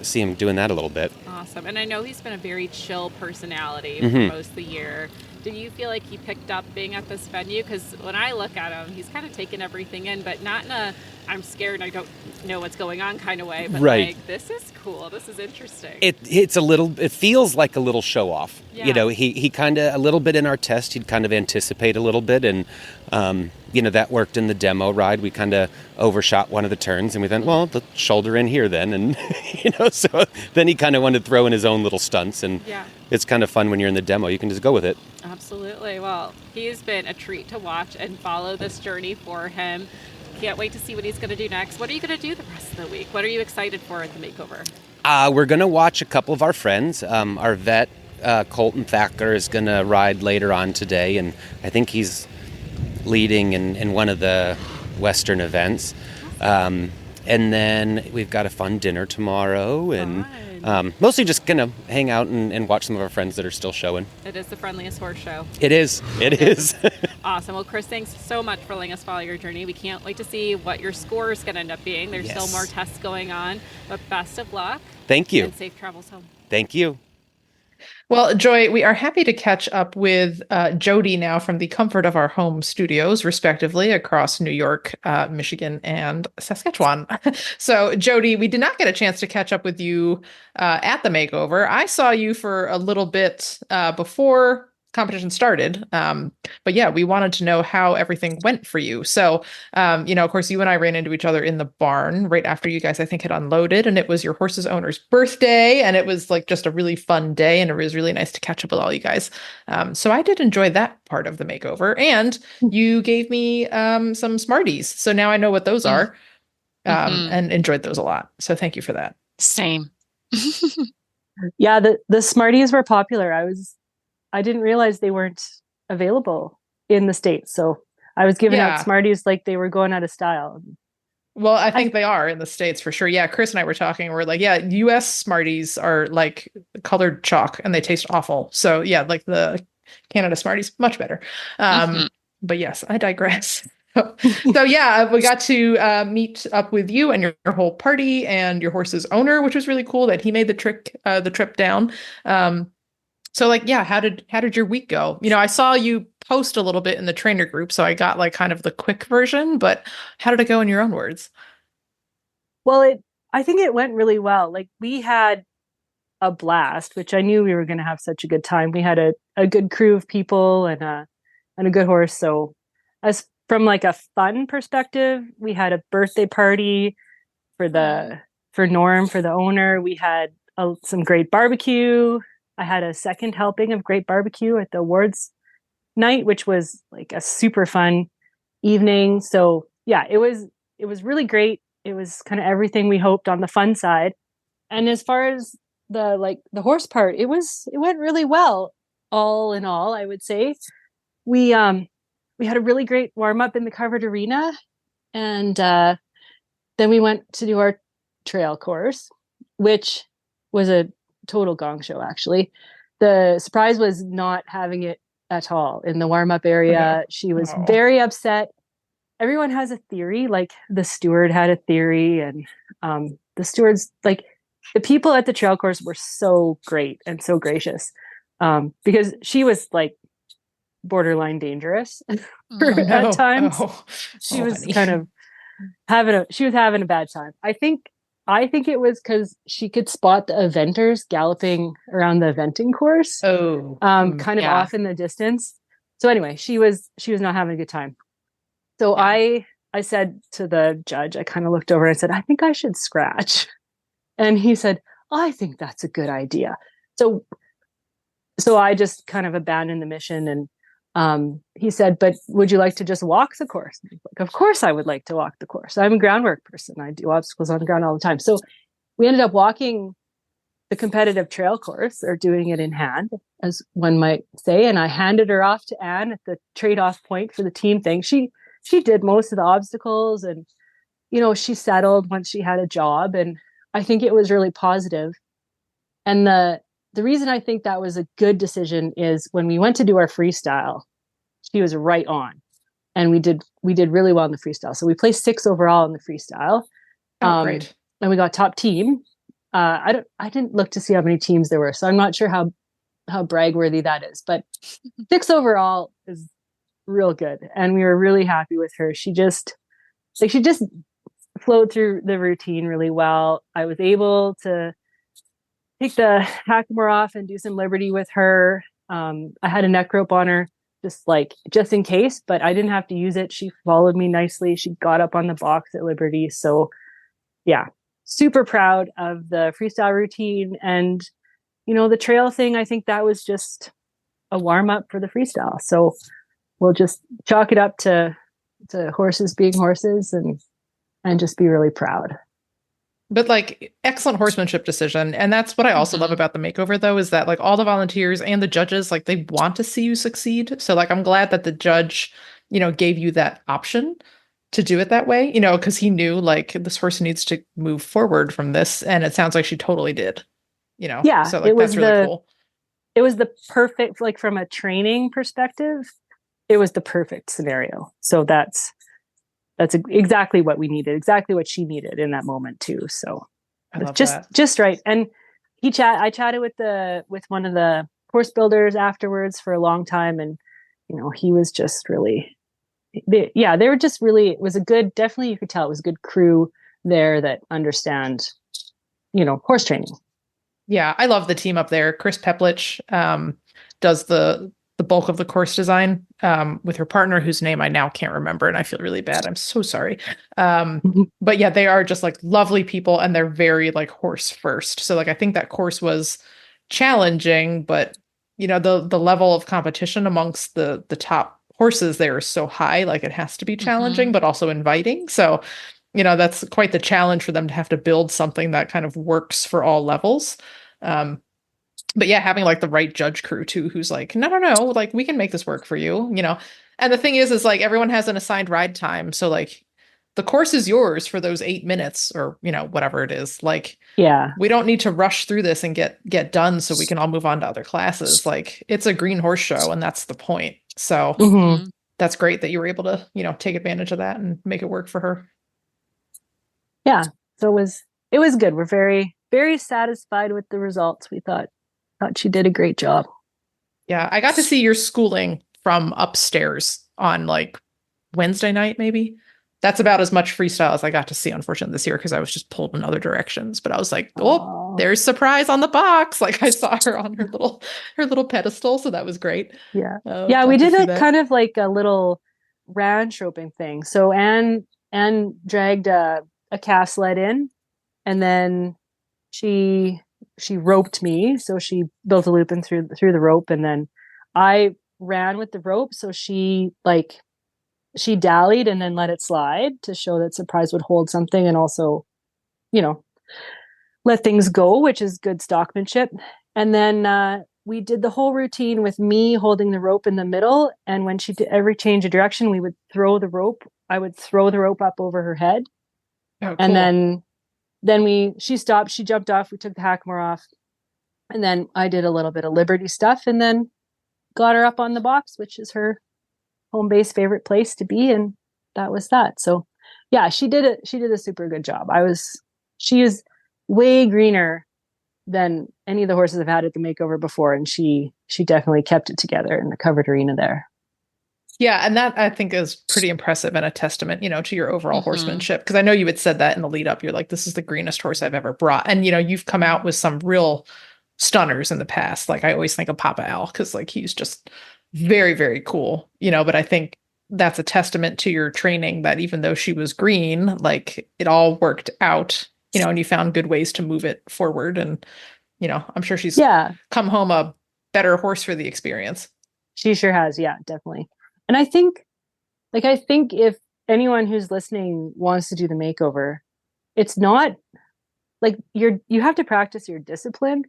see him doing that a little bit. Awesome. And I know he's been a very chill personality for most of the year. Do you feel like he picked up being at this venue? Because when I look at him, he's kind of taken everything in, but not in a I'm scared and I don't know what's going on kind of way. But like, this is cool. This is interesting. It feels like a little show off. Yeah. He kind of, a little bit in our test, he'd kind of anticipate a little bit. And, that worked in the demo ride. We kind of overshot one of the turns and we thought, well, the shoulder in here then. And, so then he kind of wanted to throw in his own little stunts. And it's kind of fun when you're in the demo. You can just go with it. Absolutely. Well, he's been a treat to watch and follow this journey for him. Can't wait to see what he's going to do next. What are you going to do the rest of the week? What are you excited for at the makeover? We're going to watch a couple of our friends. Our vet, Colton Thacker, is going to ride later on today, and I think he's leading in one of the Western events. And then we've got a fun dinner tomorrow, and mostly just going to hang out and watch some of our friends that are still showing. It is the friendliest horse show. It is. It is. Awesome. Well, Chris, thanks so much for letting us follow your journey. We can't wait to see what your score is going to end up being. There's still more tests going on, but best of luck. Thank you. And safe travels home. Thank you. Well, Joy, we are happy to catch up with Jody now from the comfort of our home studios, respectively, across New York, Michigan, and Saskatchewan. So, Jody, we did not get a chance to catch up with you at the makeover. I saw you for a little bit before competition started. But yeah, we wanted to know how everything went for you. So, of course, you and I ran into each other in the barn right after you guys, I think, had unloaded, and it was your horse's owner's birthday. And it was like just a really fun day. And it was really nice to catch up with all you guys. So I did enjoy that part of the makeover. And you gave me some Smarties. So now I know what those are and enjoyed those a lot. So thank you for that. Same. Yeah, the Smarties were popular. I didn't realize they weren't available in the States. So I was giving out Smarties like they were going out of style. Well, I think they are in the States for sure. Yeah, Chris and I were talking. We're like, yeah, U.S. Smarties are like colored chalk and they taste awful. So yeah, like the Canada Smarties, much better. But yes, I digress. So yeah, we got to meet up with you and your whole party and your horse's owner, which was really cool that he made the trip down. So like, yeah, how did your week go? I saw you post a little bit in the trainer group, so I got like kind of the quick version, but how did it go in your own words? Well, I think it went really well. Like we had a blast, which I knew we were going to have such a good time. We had a good crew of people and a good horse. So as from like a fun perspective, we had a birthday party for Norm, for the owner. We had some great barbecue. I had a second helping of great barbecue at the awards night, which was like a super fun evening. So yeah, it was really great. It was kind of everything we hoped on the fun side. And as far as the horse part, it went really well. All in all, I would say we had a really great warm up in the covered arena, and then we went to do our trail course, which was a total gong show. Actually, the surprise was not having it at all in the warm up area. Okay. She was very upset. Everyone has a theory. Like the steward had a theory, and the stewards, like the people at the trail course, were so great and so gracious, because she was like borderline dangerous at times. She was kind of having a bad time. I think it was because she could spot the eventers galloping around the eventing course. Kind of off in the distance. So anyway, she was not having a good time. So I said to the judge, I kind of looked over and said, I think I should scratch. And he said, I think that's a good idea. So I just kind of abandoned the mission, and he said, but would you like to just walk the course? And I was like, of course I would like to walk the course. I'm a groundwork person. I do obstacles on the ground all the time. So we ended up walking the competitive trail course, or doing it in hand, as one might say. And I handed her off to Anne at the trade-off point for the team thing. She did most of the obstacles, and, she settled once she had a job. And I think it was really positive. And the reason I think that was a good decision is when we went to do our freestyle, she was right on, and we did really well in the freestyle. So we placed 6th overall in the freestyle. Great. And we got top team. I didn't look to see how many teams there were, so I'm not sure how brag-worthy that is, but 6th overall is real good. And we were really happy with her. She just flowed through the routine really well. I was able to take the hackamore off and do some liberty with her. I had a neck rope on her, just in case, but I didn't have to use it. She followed me nicely. She got up on the box at liberty. So yeah, super proud of the freestyle routine. And, the trail thing, I think that was just a warm up for the freestyle. So we'll just chalk it up to horses being horses, and just be really proud. But excellent horsemanship decision. And that's what I also love about the makeover, though, is that all the volunteers and the judges, they want to see you succeed. So I'm glad that the judge, gave you that option to do it that way, because he knew this horse needs to move forward from this. And it sounds like she totally did, Yeah. So that's really cool. It was the perfect, from a training perspective, it was the perfect scenario. So that's exactly what we needed, exactly what she needed in that moment too. So just right. And I chatted with one of the horse builders afterwards for a long time, and he was just really, they were just really, it was a good, definitely you could tell it was a good crew there that understand, horse training. Yeah, I love the team up there. Chris Peplich does the bulk of the course design with her partner, whose name I now can't remember, and I feel really bad. I'm so sorry. But yeah, they are just lovely people, and they're very horse first. So I think that course was challenging, but the level of competition amongst the top horses there is so high, it has to be challenging, but also inviting. So that's quite the challenge for them to have to build something that kind of works for all levels. But yeah, having the right judge crew too, who's no, we can make this work for you, And the thing is everyone has an assigned ride time. So the course is yours for those 8 minutes or, whatever it is. We don't need to rush through this and get done so we can all move on to other classes. It's a green horse show, and that's the point. So that's great that you were able to, take advantage of that and make it work for her. Yeah. So it was good. We're very, very satisfied with the results. We thought she did a great job. Yeah, I got to see your schooling from upstairs on Wednesday night, maybe. That's about as much freestyle as I got to see, unfortunately, this year, because I was just pulled in other directions. But I was there's surprise on the box. I saw her on her little pedestal, so that was great. Yeah, we did kind of a little ranch roping thing. So Anne dragged a a calf sled in, and then she roped me. So she built a loop and through the rope, and then I ran with the rope. So she dallied and then let it slide to show that Surprise would hold something and also, let things go, which is good stockmanship. And then we did the whole routine with me holding the rope in the middle. And when she did every change of direction, we would throw the rope. I would throw the rope up over her head. Oh, cool. And then she stopped, she jumped off, we took the hackamore off. And then I did a little bit of Liberty stuff and then got her up on the box, which is her home base favorite place to be. And that was that. So yeah, she did a super good job. She is way greener than any of the horses I've had at the makeover before. And she definitely kept it together in the covered arena there. Yeah. And that I think is pretty impressive and a testament, to your overall horsemanship. Because I know you had said that in the lead up. You're like, this is the greenest horse I've ever brought. And, you've come out with some real stunners in the past. Like I always think of Papa Al because like he's just very, very cool, but I think that's a testament to your training that even though she was green, like it all worked out, and you found good ways to move it forward. And, I'm sure she's come home a better horse for the experience. She sure has. Yeah, definitely. And I think if anyone who's listening wants to do the makeover, it's not like you have to practice your discipline,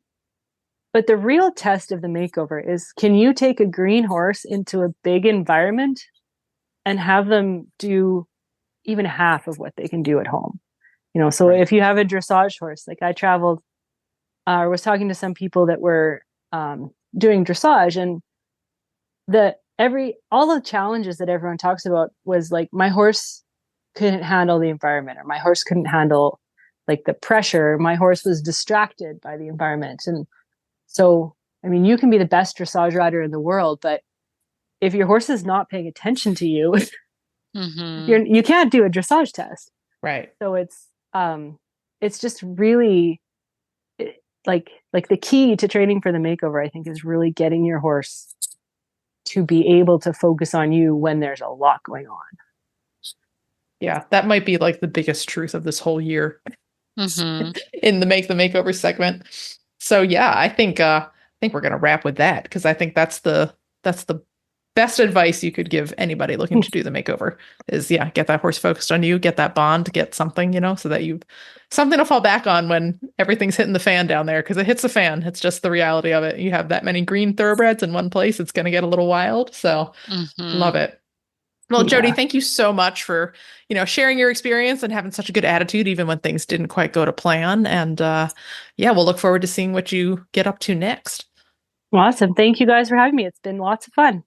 but the real test of the makeover is, can you take a green horse into a big environment and have them do even half of what they can do at home? So if you have a dressage horse, like I traveled, or was talking to some people that were doing dressage, and all the challenges that everyone talks about was like, my horse couldn't handle the environment, or my horse couldn't handle like the pressure. My horse was distracted by the environment. And so, I mean, you can be the best dressage rider in the world, but if your horse is not paying attention to you, you can't do a dressage test. Right. So it's just really like the key to training for the makeover, I think, is really getting your horse to be able to focus on you when there's a lot going on. Yeah, that might be like the biggest truth of this whole year in the Make the Makeover segment. So yeah, I think we're gonna wrap with that because I think that's the best advice you could give anybody looking to do the makeover is get that horse focused on you, get that bond, get something, so that you've something to fall back on when everything's hitting the fan down there, because it hits the fan. It's just the reality of it. You have that many green thoroughbreds in one place, it's going to get a little wild. So love it. Well, Jody, thank you so much for, sharing your experience and having such a good attitude, even when things didn't quite go to plan. And we'll look forward to seeing what you get up to next. Awesome. Thank you guys for having me. It's been lots of fun.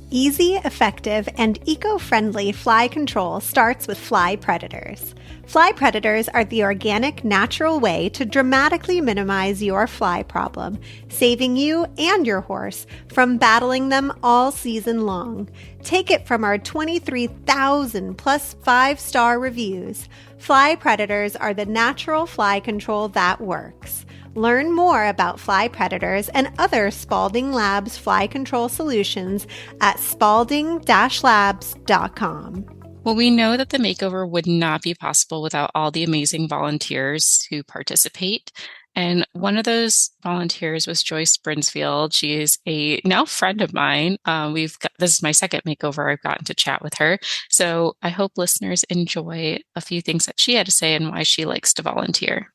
Easy, effective, and eco-friendly fly control starts with fly predators. Fly predators are the organic, natural way to dramatically minimize your fly problem, saving you and your horse from battling them all season long. Take it from our 23,000 plus 5-star reviews. Fly predators are the natural fly control that works. Learn more about fly predators and other Spalding Labs fly control solutions at spalding-labs.com. Well, we know that the makeover would not be possible without all the amazing volunteers who participate. And one of those volunteers was Joyce Brinsfield. She is a now friend of mine. This is my second makeover. I've gotten to chat with her. So I hope listeners enjoy a few things that she had to say and why she likes to volunteer.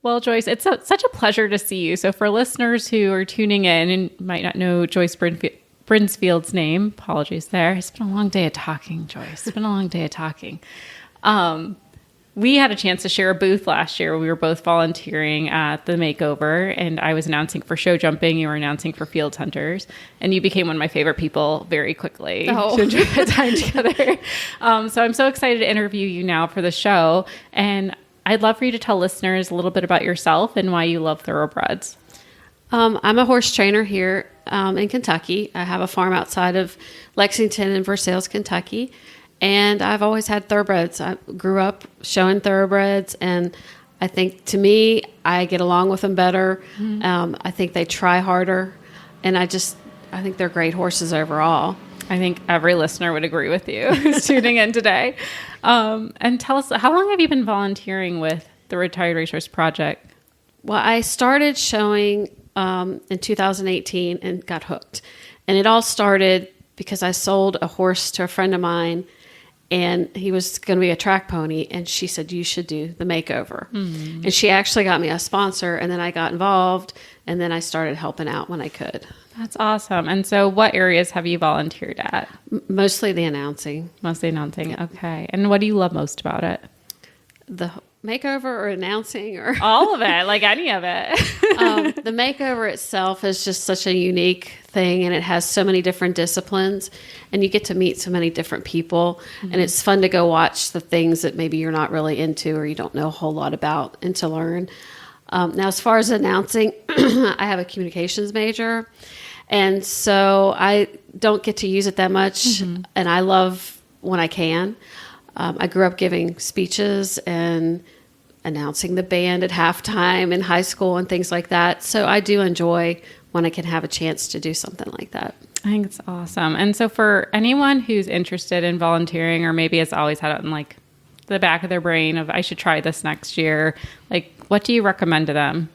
Well, Joyce, it's such a pleasure to see you. So for listeners who are tuning in and might not know Joyce Brinsfield's name, apologies there. It's been a long day of talking, Joyce. It's been a long day of talking. We had a chance to share a booth last year. We were both volunteering at the makeover, and I was announcing for show jumping. You were announcing for field hunters, and you became one of my favorite people very quickly to enjoy that time together. So I'm so excited to interview you now for the show, and I'd love for you to tell listeners a little bit about yourself and why you love thoroughbreds. I'm a horse trainer here in Kentucky. I have a farm outside of Lexington in Versailles, Kentucky, and I've always had thoroughbreds. I grew up showing thoroughbreds, and I think, to me, I get along with them better. I think they try harder, and I think they're great horses overall. I think every listener would agree with you who's tuning in today. And tell us, how long have you been volunteering with the Retired Racehorse Project? Well, I started showing in 2018 and got hooked. And it all started because I sold a horse to a friend of mine, and he was going to be a track pony, and she said, you should do the makeover. And she actually got me a sponsor, and then I got involved, and then I started helping out when I could. That's awesome. And so what areas have you volunteered at? Mostly the announcing. Mostly announcing. Okay. And what do you love most about it? The makeover or announcing or all of it, like any of it. The makeover itself is just such a unique thing, and it has so many different disciplines, and you get to meet so many different people, and it's fun to go watch the things that maybe you're not really into or you don't know a whole lot about, and to learn. Now, as far as announcing, I have a communications major, and so I don't get to use it that much, and I love when I can. I grew up giving speeches and announcing the band at halftime in high school and things like that. So I do enjoy when I can have a chance to do something like that. I think it's awesome. And so for anyone who's interested in volunteering, or maybe has always had it in like the back of their brain of, I should try this next year, like what do you recommend to them?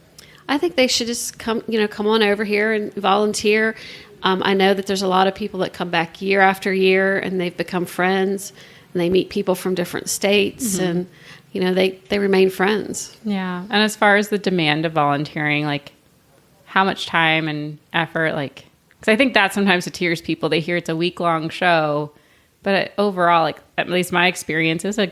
I think they should just come on over here and volunteer. I know that there's a lot of people that come back year after year, and they've become friends, and they meet people from different states, and they remain friends. Yeah. And as far as the demand of volunteering, like how much time and effort, like, because I think that sometimes deters people. They hear it's a week-long show, but overall, like at least my experience is an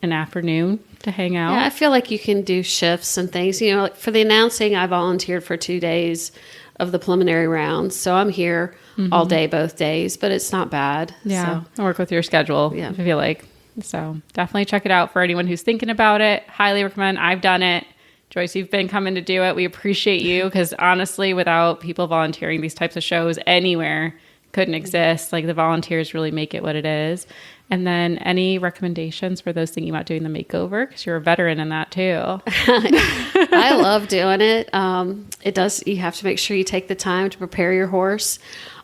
afternoon to hang out. Yeah, I feel like you can do shifts and things. Like for the announcing, I volunteered for 2 days of the preliminary rounds, so I'm here all day, both days, but it's not bad. Yeah, so. I work with your schedule, I feel like. So definitely check it out for anyone who's thinking about it. Highly recommend. I've done it. Joyce, you've been coming to do it. We appreciate you, because honestly, without people volunteering, these types of shows anywhere couldn't exist. Like the volunteers really make it what it is. And then any recommendations for those thinking about doing the makeover? Because you're a veteran in that too. I love doing it. You have to make sure you take the time to prepare your horse,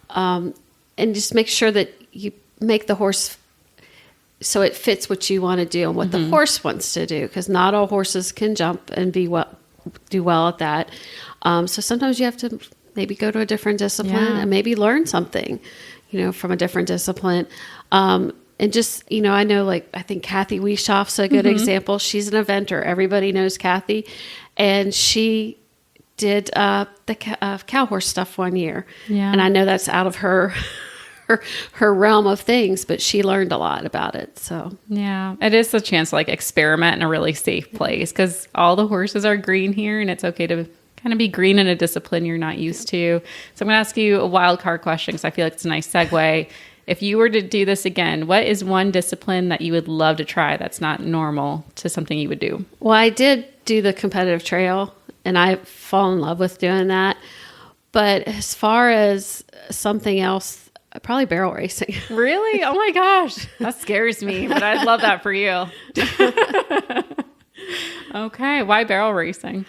and just make sure that you make the horse so it fits what you want to do and what the horse wants to do. Because not all horses can jump and do well at that. So sometimes you have to maybe go to a different discipline and maybe learn something, from a different discipline. And just, I know, like, I think Kathy Weishoff's a good example. She's an eventer. Everybody knows Kathy. And she did the cow horse stuff one year. Yeah. And I know that's out of her realm of things, but she learned a lot about it. So yeah, it is a chance to like experiment in a really safe place, because all the horses are green here, and it's okay to kind of be green in a discipline you're not used to. So I'm going to ask you a wild card question, because I feel like it's a nice segue. If you were to do this again, what is one discipline that you would love to try that's not normal to something you would do? Well, I did do the competitive trail, and I fall in love with doing that. But as far as something else, probably barrel racing. Really? Oh my gosh. That scares me, but I'd love that for you. Okay. Why barrel racing?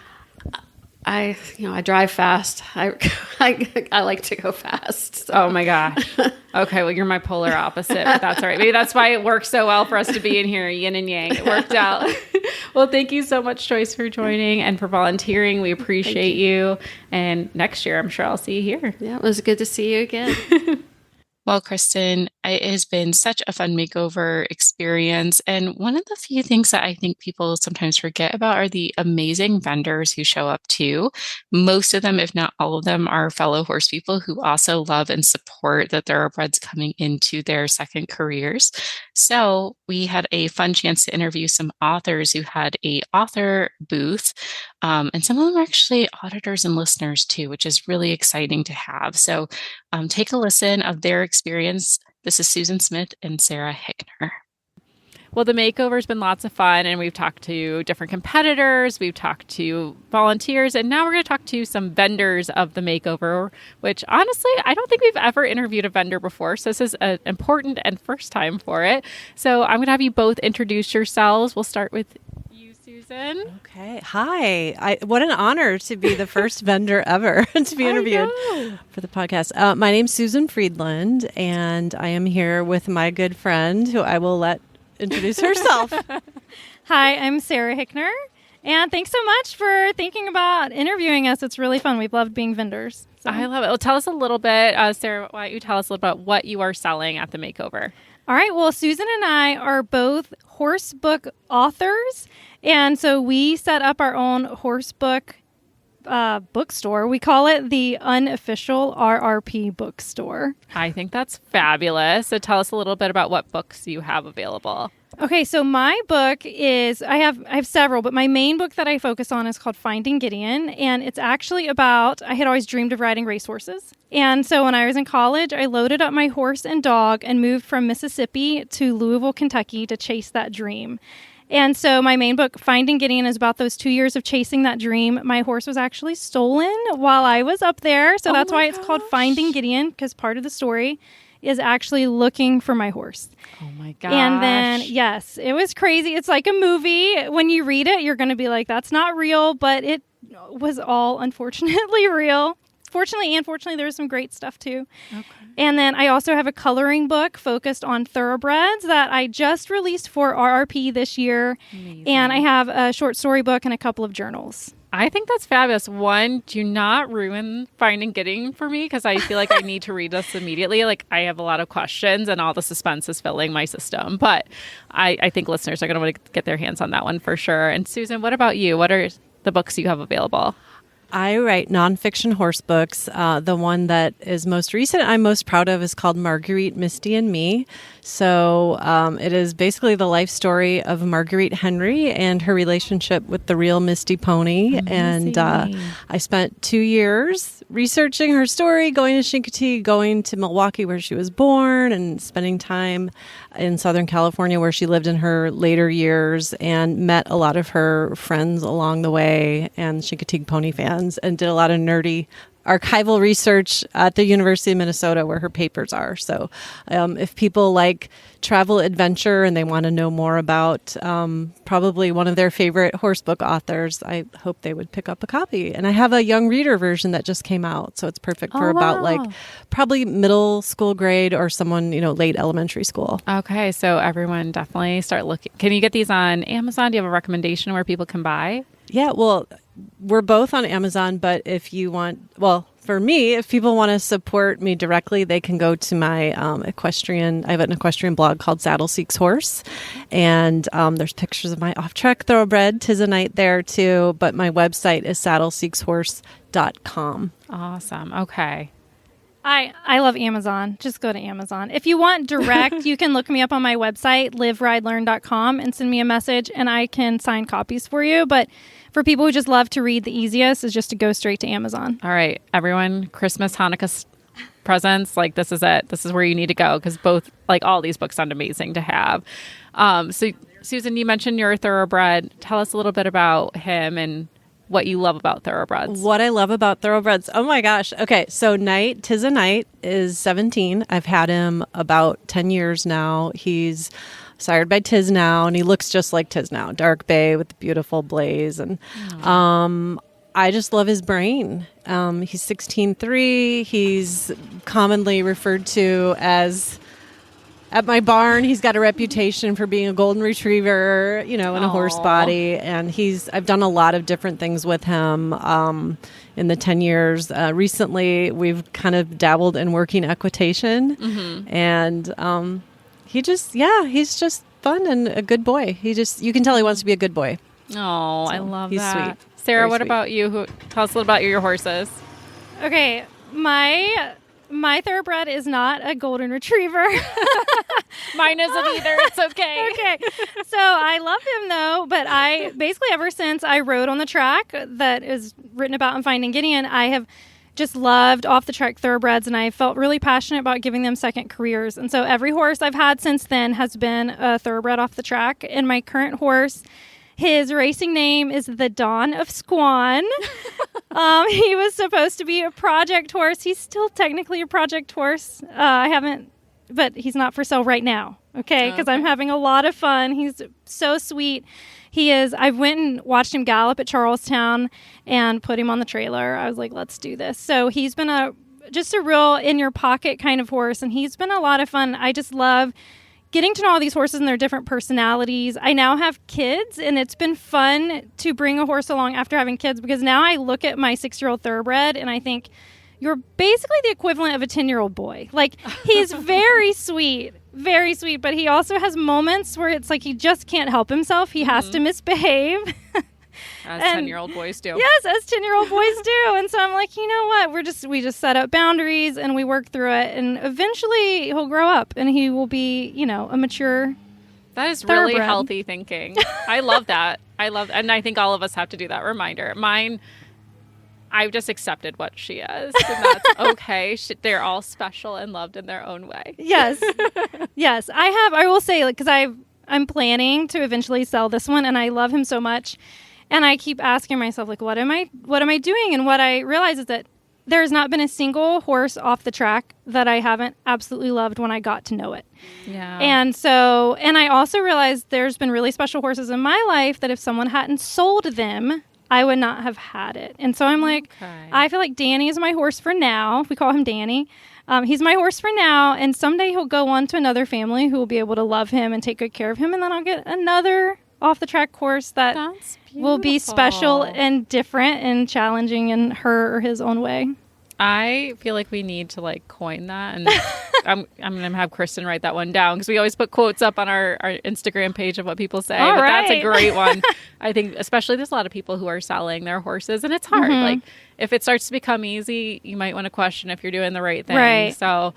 I drive fast. I like to go fast. So. Oh my gosh. Okay, well, you're my polar opposite, but that's all right. Maybe that's why it works so well for us to be in here, yin and yang. It worked out. Well, thank you so much, Joyce, for joining and for volunteering. We appreciate you. And next year, I'm sure I'll see you here. Yeah, it was good to see you again. Well, Kristen, it has been such a fun makeover experience. And one of the few things that I think people sometimes forget about are the amazing vendors who show up too. Most of them, if not all of them, are fellow horse people who also love and support the thoroughbreds coming into their second careers. So we had a fun chance to interview some authors who had a author booth. And some of them are actually auditors and listeners too, which is really exciting to have. So take a listen of their experience. This is Susan Smith and Sarah Hickner. Well, the makeover has been lots of fun, and we've talked to different competitors, we've talked to volunteers, and now we're going to talk to some vendors of the makeover, which honestly, I don't think we've ever interviewed a vendor before, so this is an important and first time for it. So I'm going to have you both introduce yourselves. We'll start with you, Susan. Susan. Okay. Hi. What an honor to be the first vendor ever to be interviewed for the podcast. My name's Susan Friedland, and I am here with my good friend, who I will let introduce herself. Hi, I'm Sarah Hickner, and thanks so much for thinking about interviewing us. It's really fun. We've loved being vendors. So. I love it. Well, tell us a little bit, Sarah, why don't you tell us a little about what you are selling at the Makeover? All right. Well, Susan and I are both horse book authors. And so we set up our own horse book bookstore. We call it the Unofficial RRP Bookstore. I think that's fabulous. So tell us a little bit about what books you have available. Okay, so my book is, I have several, but my main book that I focus on is called Finding Gideon, and it's actually about, I had always dreamed of riding racehorses. And so when I was in college, I loaded up my horse and dog and moved from Mississippi to Louisville, Kentucky to chase that dream. And so my main book, Finding Gideon, is about those 2 years of chasing that dream. My horse was actually stolen while I was up there, so that's why it's called Finding Gideon, because part of the story is actually looking for my horse. Oh my gosh. And then, yes, it was crazy. It's like a movie. When you read it, you're going to be like, that's not real, but it was all unfortunately real. Fortunately and fortunately, there was some great stuff too. Okay. And then I also have a coloring book focused on thoroughbreds that I just released for RRP this year. Amazing. And I have a short story book and a couple of journals. I think that's fabulous. One, do not ruin Finding Gideon for me, because I feel like I need to read this immediately. Like, I have a lot of questions and all the suspense is filling my system. But I think listeners are going to want to get their hands on that one for sure. And Susan, what about you? What are the books you have available? I write nonfiction horse books. The one that is most recent, I'm most proud of, is called Marguerite, Misty, and Me. So it is basically the life story of Marguerite Henry and her relationship with the real Misty pony. And I spent 2 years researching her story, going to Chincoteague, going to Milwaukee where she was born, and spending time in Southern California where she lived in her later years, and met a lot of her friends along the way and Chincoteague pony fans, and did a lot of nerdy archival research at the University of Minnesota where her papers are. So if people like travel adventure and they want to know more about probably one of their favorite horse book authors, I hope they would pick up a copy. And I have a young reader version that just came out. So it's perfect for about like probably middle school grade or someone, late elementary school. Okay. So everyone definitely start looking. Can you get these on Amazon? Do you have a recommendation where people can buy? Yeah, well, we're both on Amazon, but if you want, for me, if people want to support me directly, they can go to my equestrian. I have an equestrian blog called Saddle Seeks Horse, and there's pictures of my off-track thoroughbred Tizanite there too. But my website is saddleseeksHorse.com. Awesome. Okay. I love Amazon. Just go to Amazon. If you want direct, you can look me up on my website, liveridellearn.com, and send me a message, and I can sign copies for you. But for people who just love to read, the easiest is just to go straight to Amazon. All right, everyone, Christmas, Hanukkah presents, this is it. This is where you need to go, because both, all these books sound amazing to have. So, Susan, you mentioned your thoroughbred. Tell us a little bit about him and what you love about thoroughbreds. What I love about thoroughbreds. Oh my gosh. Okay. So Tizanite is 17. I've had him about 10 years now. He's sired by Tiz now, and he looks just like Tiz now. Dark bay with the beautiful blaze. And I just love his brain. He's 16.3. He's commonly referred to as, at my barn, he's got a reputation for being a golden retriever, in a horse body. And I've done a lot of different things with him in the 10 years. Recently, we've kind of dabbled in working equitation. Mm-hmm. And he's just fun and a good boy. You can tell he wants to be a good boy. Oh, I love he's that. Sweet. Sarah, Very what sweet. about you? Tell us a little about your horses. Okay, my thoroughbred is not a golden retriever. Mine isn't either. It's okay. Okay. So I love him though, but I basically ever since I rode on the track that is written about in Finding Gideon, I have just loved off the track thoroughbreds, and I felt really passionate about giving them second careers. And so every horse I've had since then has been a thoroughbred off the track. And my current horse, his racing name is the Dawn of Squan. He was supposed to be a project horse. He's still technically a project horse. I haven't but he's not for sale right now. Okay. Cause I'm having a lot of fun. He's so sweet. He is. I went and watched him gallop at Charlestown and put him on the trailer. I was like, let's do this. So he's been just a real in your pocket kind of horse. And he's been a lot of fun. I just love getting to know all these horses and their different personalities. I now have kids, and it's been fun to bring a horse along after having kids, because now I look at my 6-year-old thoroughbred and I think, you're basically the equivalent of a 10-year-old boy. Like, he's very sweet, but he also has moments where it's like he just can't help himself. He has to misbehave. As 10-year-old boys do. Yes, as 10-year-old boys do. And so I'm like, you know what? We just set up boundaries and we work through it. And eventually he'll grow up and he will be, a mature That is thoroughbred. really healthy thinking. I love that. And I think all of us have to do that reminder. Mine, I've just accepted what she is, and that's okay. They're all special and loved in their own way. Yes. Yes. I will say, because I'm planning to eventually sell this one, and I love him so much. And I keep asking myself, what am I doing? And what I realize is that there has not been a single horse off the track that I haven't absolutely loved when I got to know it. Yeah. And I also realized there's been really special horses in my life that if someone hadn't sold them, I would not have had it. And so I'm like, I feel like Danny is my horse for now. We call him Danny. He's my horse for now. And someday he'll go on to another family who will be able to love him and take good care of him. And then I'll get another off the track horse that will be special and different and challenging in her or his own way. I feel like we need to coin that, and I'm going to have Kristen write that one down, because we always put quotes up on our Instagram page of what people say. All but right. That's a great one. I think especially there's a lot of people who are selling their horses, and it's hard. Mm-hmm. If it starts to become easy, you might want to question if you're doing the right thing. Right. So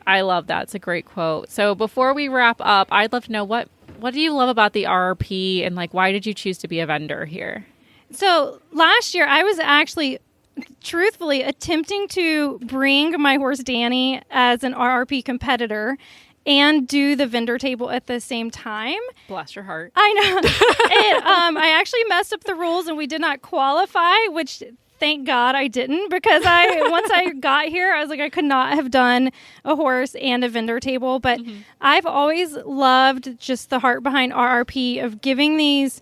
I love that. It's a great quote. So before we wrap up, I'd love to know what do you love about the RRP, and why did you choose to be a vendor here? So last year I was actually truthfully attempting to bring my horse Danny as an RRP competitor and do the vendor table at the same time. Bless your heart. I know. And, I actually messed up the rules and we did not qualify, which thank God I didn't, because once I got here, I was like, I could not have done a horse and a vendor table. But I've always loved just the heart behind RRP of giving these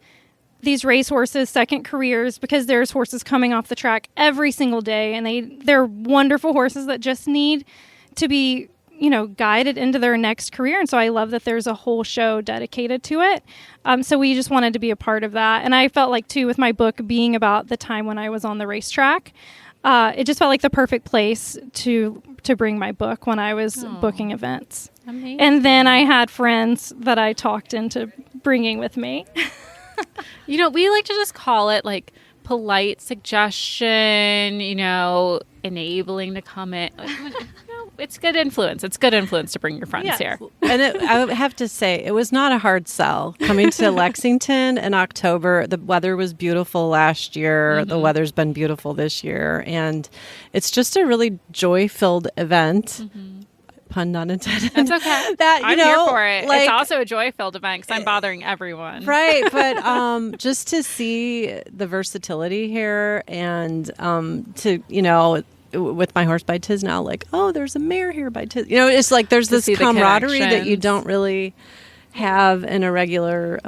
racehorses second careers, because there's horses coming off the track every single day, and they're wonderful horses that just need to be, guided into their next career. And so I love that there's a whole show dedicated to it. So we just wanted to be a part of that. And I felt like too, with my book being about the time when I was on the racetrack, it just felt like the perfect place to bring my book when I was booking events. Amazing. And then I had friends that I talked into bringing with me. We like to just call it polite suggestion, enabling to come in. It's good influence. It's good influence to bring your friends here. And I have to say, it was not a hard sell. Coming to Lexington in October, the weather was beautiful last year. Mm-hmm. The weather's been beautiful this year. And it's just a really joy-filled event. Mm-hmm. Pun not intended. That's okay. I'm here for it. It's also a joy-filled event because I'm bothering everyone. Right. But just to see the versatility here and with my horse by Tisnell, there's a mare here by Tisnell. It's like there's this camaraderie that you don't really have in a regular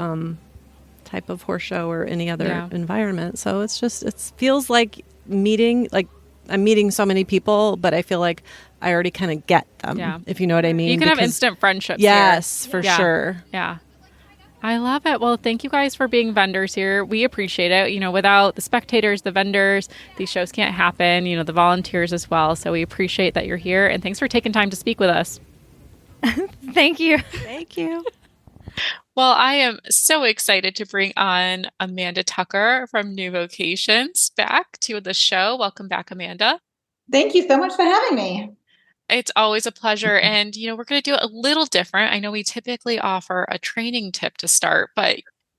type of horse show or any other environment. So it feels like I'm meeting so many people, but I feel like I already kind of get them, if you know what I mean. You can have instant friendships yes, here. For sure. Yeah. I love it. Well, thank you guys for being vendors here. We appreciate it. Without the spectators, the vendors, these shows can't happen, the volunteers as well. So we appreciate that you're here, and thanks for taking time to speak with us. Thank you. Thank you. Well, I am so excited to bring on Amanda Tucker from New Vocations back to the show. Welcome back, Amanda. Thank you so much for having me. It's always a pleasure. And, we're going to do it a little different. I know we typically offer a training tip to start, but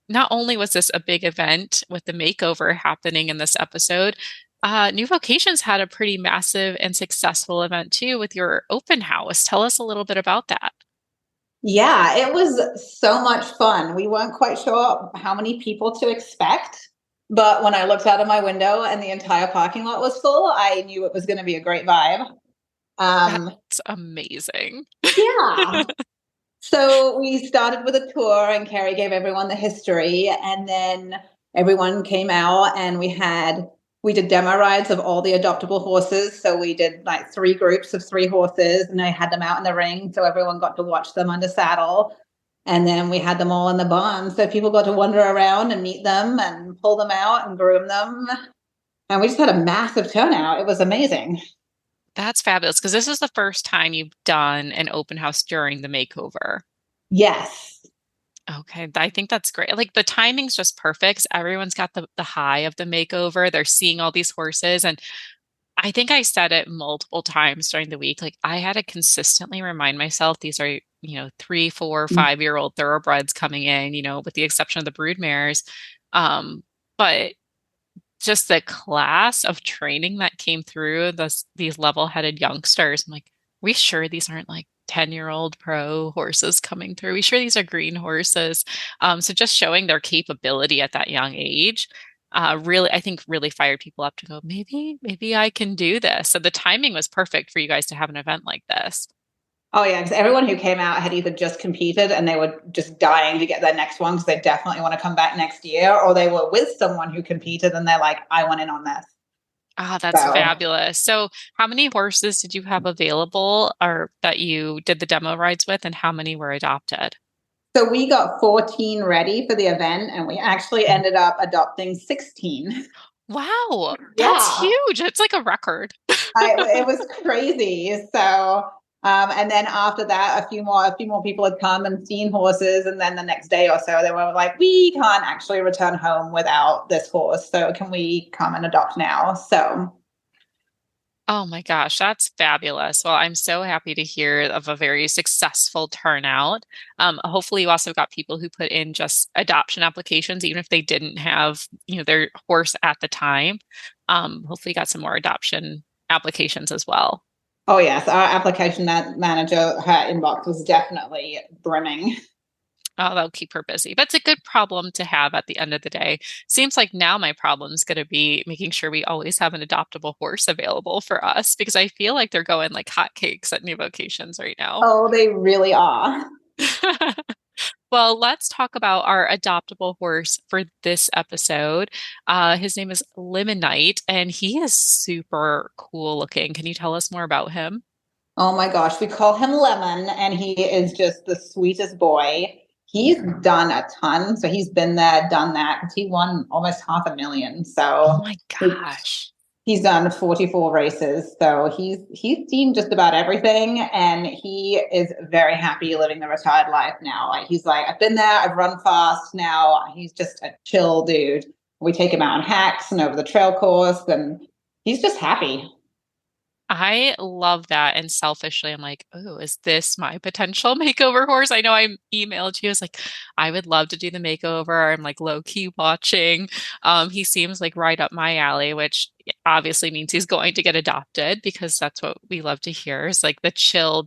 not only was this a big event with the makeover happening in this episode, New Vocations had a pretty massive and successful event too with your open house. Tell us a little bit about that. Yeah, it was so much fun. We weren't quite sure how many people to expect, but when I looked out of my window and the entire parking lot was full, I knew it was going to be a great vibe. That's amazing. Yeah. So we started with a tour and Carrie gave everyone the history, and then everyone came out and we did demo rides of all the adoptable horses. So we did like 3 groups of 3 horses, and I had them out in the ring. So everyone got to watch them under saddle. And then we had them all in the barn. So people got to wander around and meet them and pull them out and groom them. And we just had a massive turnout. It was amazing. That's fabulous, because this is the first time you've done an open house during the makeover. Yes. Okay, I think that's great. Like the timing's just perfect. Everyone's got the high of the makeover. They're seeing all these horses. And I think I said it multiple times during the week. Like I had to consistently remind myself these are, 3, 4, 5-year-old thoroughbreds coming in, with the exception of the brood mares. But just the class of training that came through these level-headed youngsters. I'm like, we sure these aren't like 10-year-old pro horses coming through? We sure these are green horses? So just showing their capability at that young age, really, I think really fired people up to go, maybe I can do this. So the timing was perfect for you guys to have an event like this. Oh yeah, because everyone who came out had either just competed and they were just dying to get their next one because they definitely want to come back next year, or they were with someone who competed and they're like, I want in on this. Ah, that's fabulous. So how many horses did you have available or that you did the demo rides with, and how many were adopted? So we got 14 ready for the event, and we actually ended up adopting 16. Wow, that's huge. It's like a record. It was crazy. So, and then after that, a few more people had come and seen horses. And then the next day or so, they were like, we can't actually return home without this horse. So can we come and adopt now? So. Oh my gosh, that's fabulous. Well, I'm so happy to hear of a very successful turnout. Hopefully you also got people who put in just adoption applications, even if they didn't have, their horse at the time. Hopefully you got some more adoption applications as well. Oh yes, our application manager, her inbox was definitely brimming. Oh, that'll keep her busy. But it's a good problem to have at the end of the day. Seems like now my problem is going to be making sure we always have an adoptable horse available for us, because I feel like they're going like hotcakes at new Vocations right now. Oh, they really are. Well, let's talk about our adoptable horse for this episode. His name is Limonite, and he is super cool looking. Can you tell us more about him? Oh my gosh, we call him Lemon, and he is just the sweetest boy. He's done a ton. So he's been there, done that, because he won almost $500,000. So oh my gosh. He's done 44 races. So he's seen just about everything. And he is very happy living the retired life now. Like he's like, I've been there, I've run fast now. He's just a chill dude. We take him out on hacks and over the trail course, and he's just happy. I love that. And selfishly, I'm like, oh, is this my potential makeover horse? I know I emailed you. I was like, I would love to do the makeover. I'm like low key watching. He seems like right up my alley, which obviously means he's going to get adopted, because that's what we love to hear. It's like the chill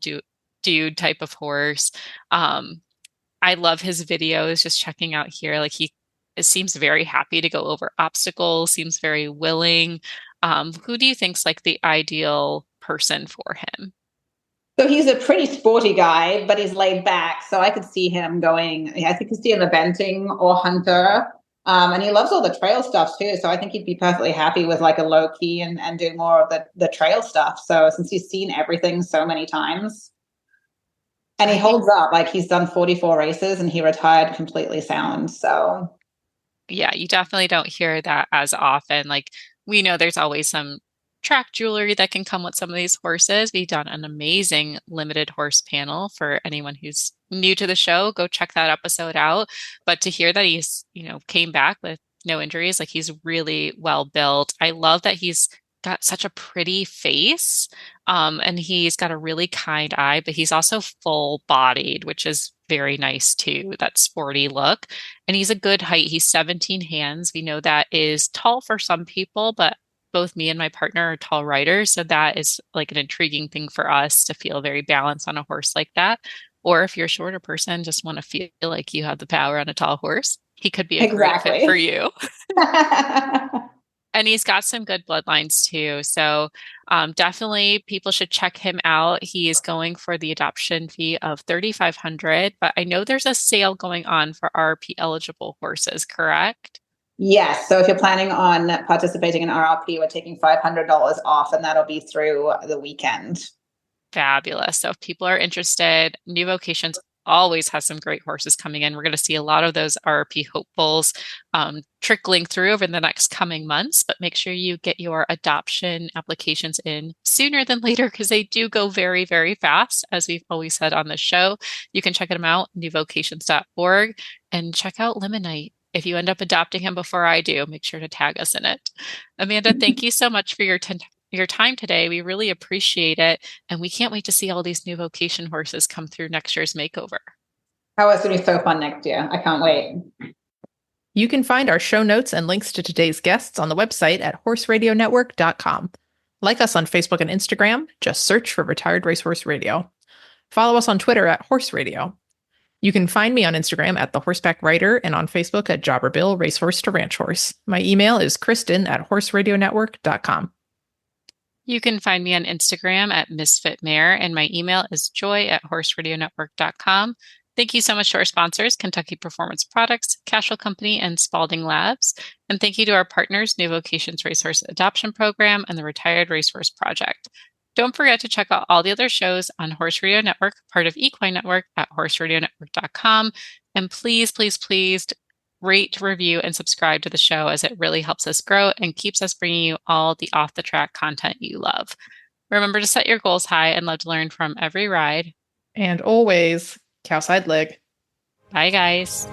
dude type of horse. I love his videos, just checking out here. Like it seems very happy to go over obstacles, seems very willing. Who do you think's like the ideal person for him? So he's a pretty sporty guy, but he's laid back. So I could see him going, I think he's doing eventing or hunter. And he loves all the trail stuff too. So I think he'd be perfectly happy with like a low key and doing more of the trail stuff. So since he's seen everything so many times, and he holds up, like he's done 44 races and he retired completely sound. So yeah, you definitely don't hear that as often. Like we know there's always some track jewelry that can come with some of these horses. We've done an amazing limited horse panel for anyone who's new to the show. Go check that episode out. But to hear that he's, came back with no injuries, like he's really well built. I love that he's got such a pretty face. And he's got a really kind eye, but he's also full bodied, which is very nice too, that sporty look. And he's a good height. He's 17 hands. We know that is tall for some people, but both me and my partner are tall riders. So that is like an intriguing thing for us to feel very balanced on a horse like that. Or if you're a shorter person, just want to feel like you have the power on a tall horse, he could be a great fit for you. And he's got some good bloodlines too. So definitely people should check him out. He is going for the adoption fee of $3,500, but I know there's a sale going on for RRP eligible horses, correct? Yes. So if you're planning on participating in RRP, we're taking $500 off, and that'll be through the weekend. Fabulous. So if people are interested, New Vocations always has some great horses coming in. We're going to see a lot of those RRP hopefuls trickling through over the next coming months, but make sure you get your adoption applications in sooner than later because they do go very, very fast. As we've always said on the show, you can check them out, newvocations.org, and check out Limonite. If you end up adopting him before I do, make sure to tag us in it. Amanda, thank you so much for your time today. We really appreciate it. And we can't wait to see all these new vocation horses come through next year's makeover. Oh, it's going to be so fun next year. I can't wait. You can find our show notes and links to today's guests on the website at horseradionetwork.com. Like us on Facebook and Instagram, just search for Retired Racehorse Radio. Follow us on Twitter at Horse Radio. You can find me on Instagram at The Horseback Writer and on Facebook at Jobber Bill Racehorse to Ranch Horse. My email is kristen@horseradionetwork.com. You can find me on Instagram at Misfit Mare, and my email is joy@horseradionetwork.com. Thank you so much to our sponsors, Kentucky Performance Products, Cashel Company, and Spalding Labs. And thank you to our partners, New Vocations Racehorse Adoption Program and the Retired Racehorse Project. Don't forget to check out all the other shows on Horse Radio Network, part of Equine Network, at horseradionetwork.com. And please, please, please rate, review, and subscribe to the show, as it really helps us grow and keeps us bringing you all the off-the-track content you love. Remember to set your goals high and love to learn from every ride. And always, cowside leg. Bye, guys.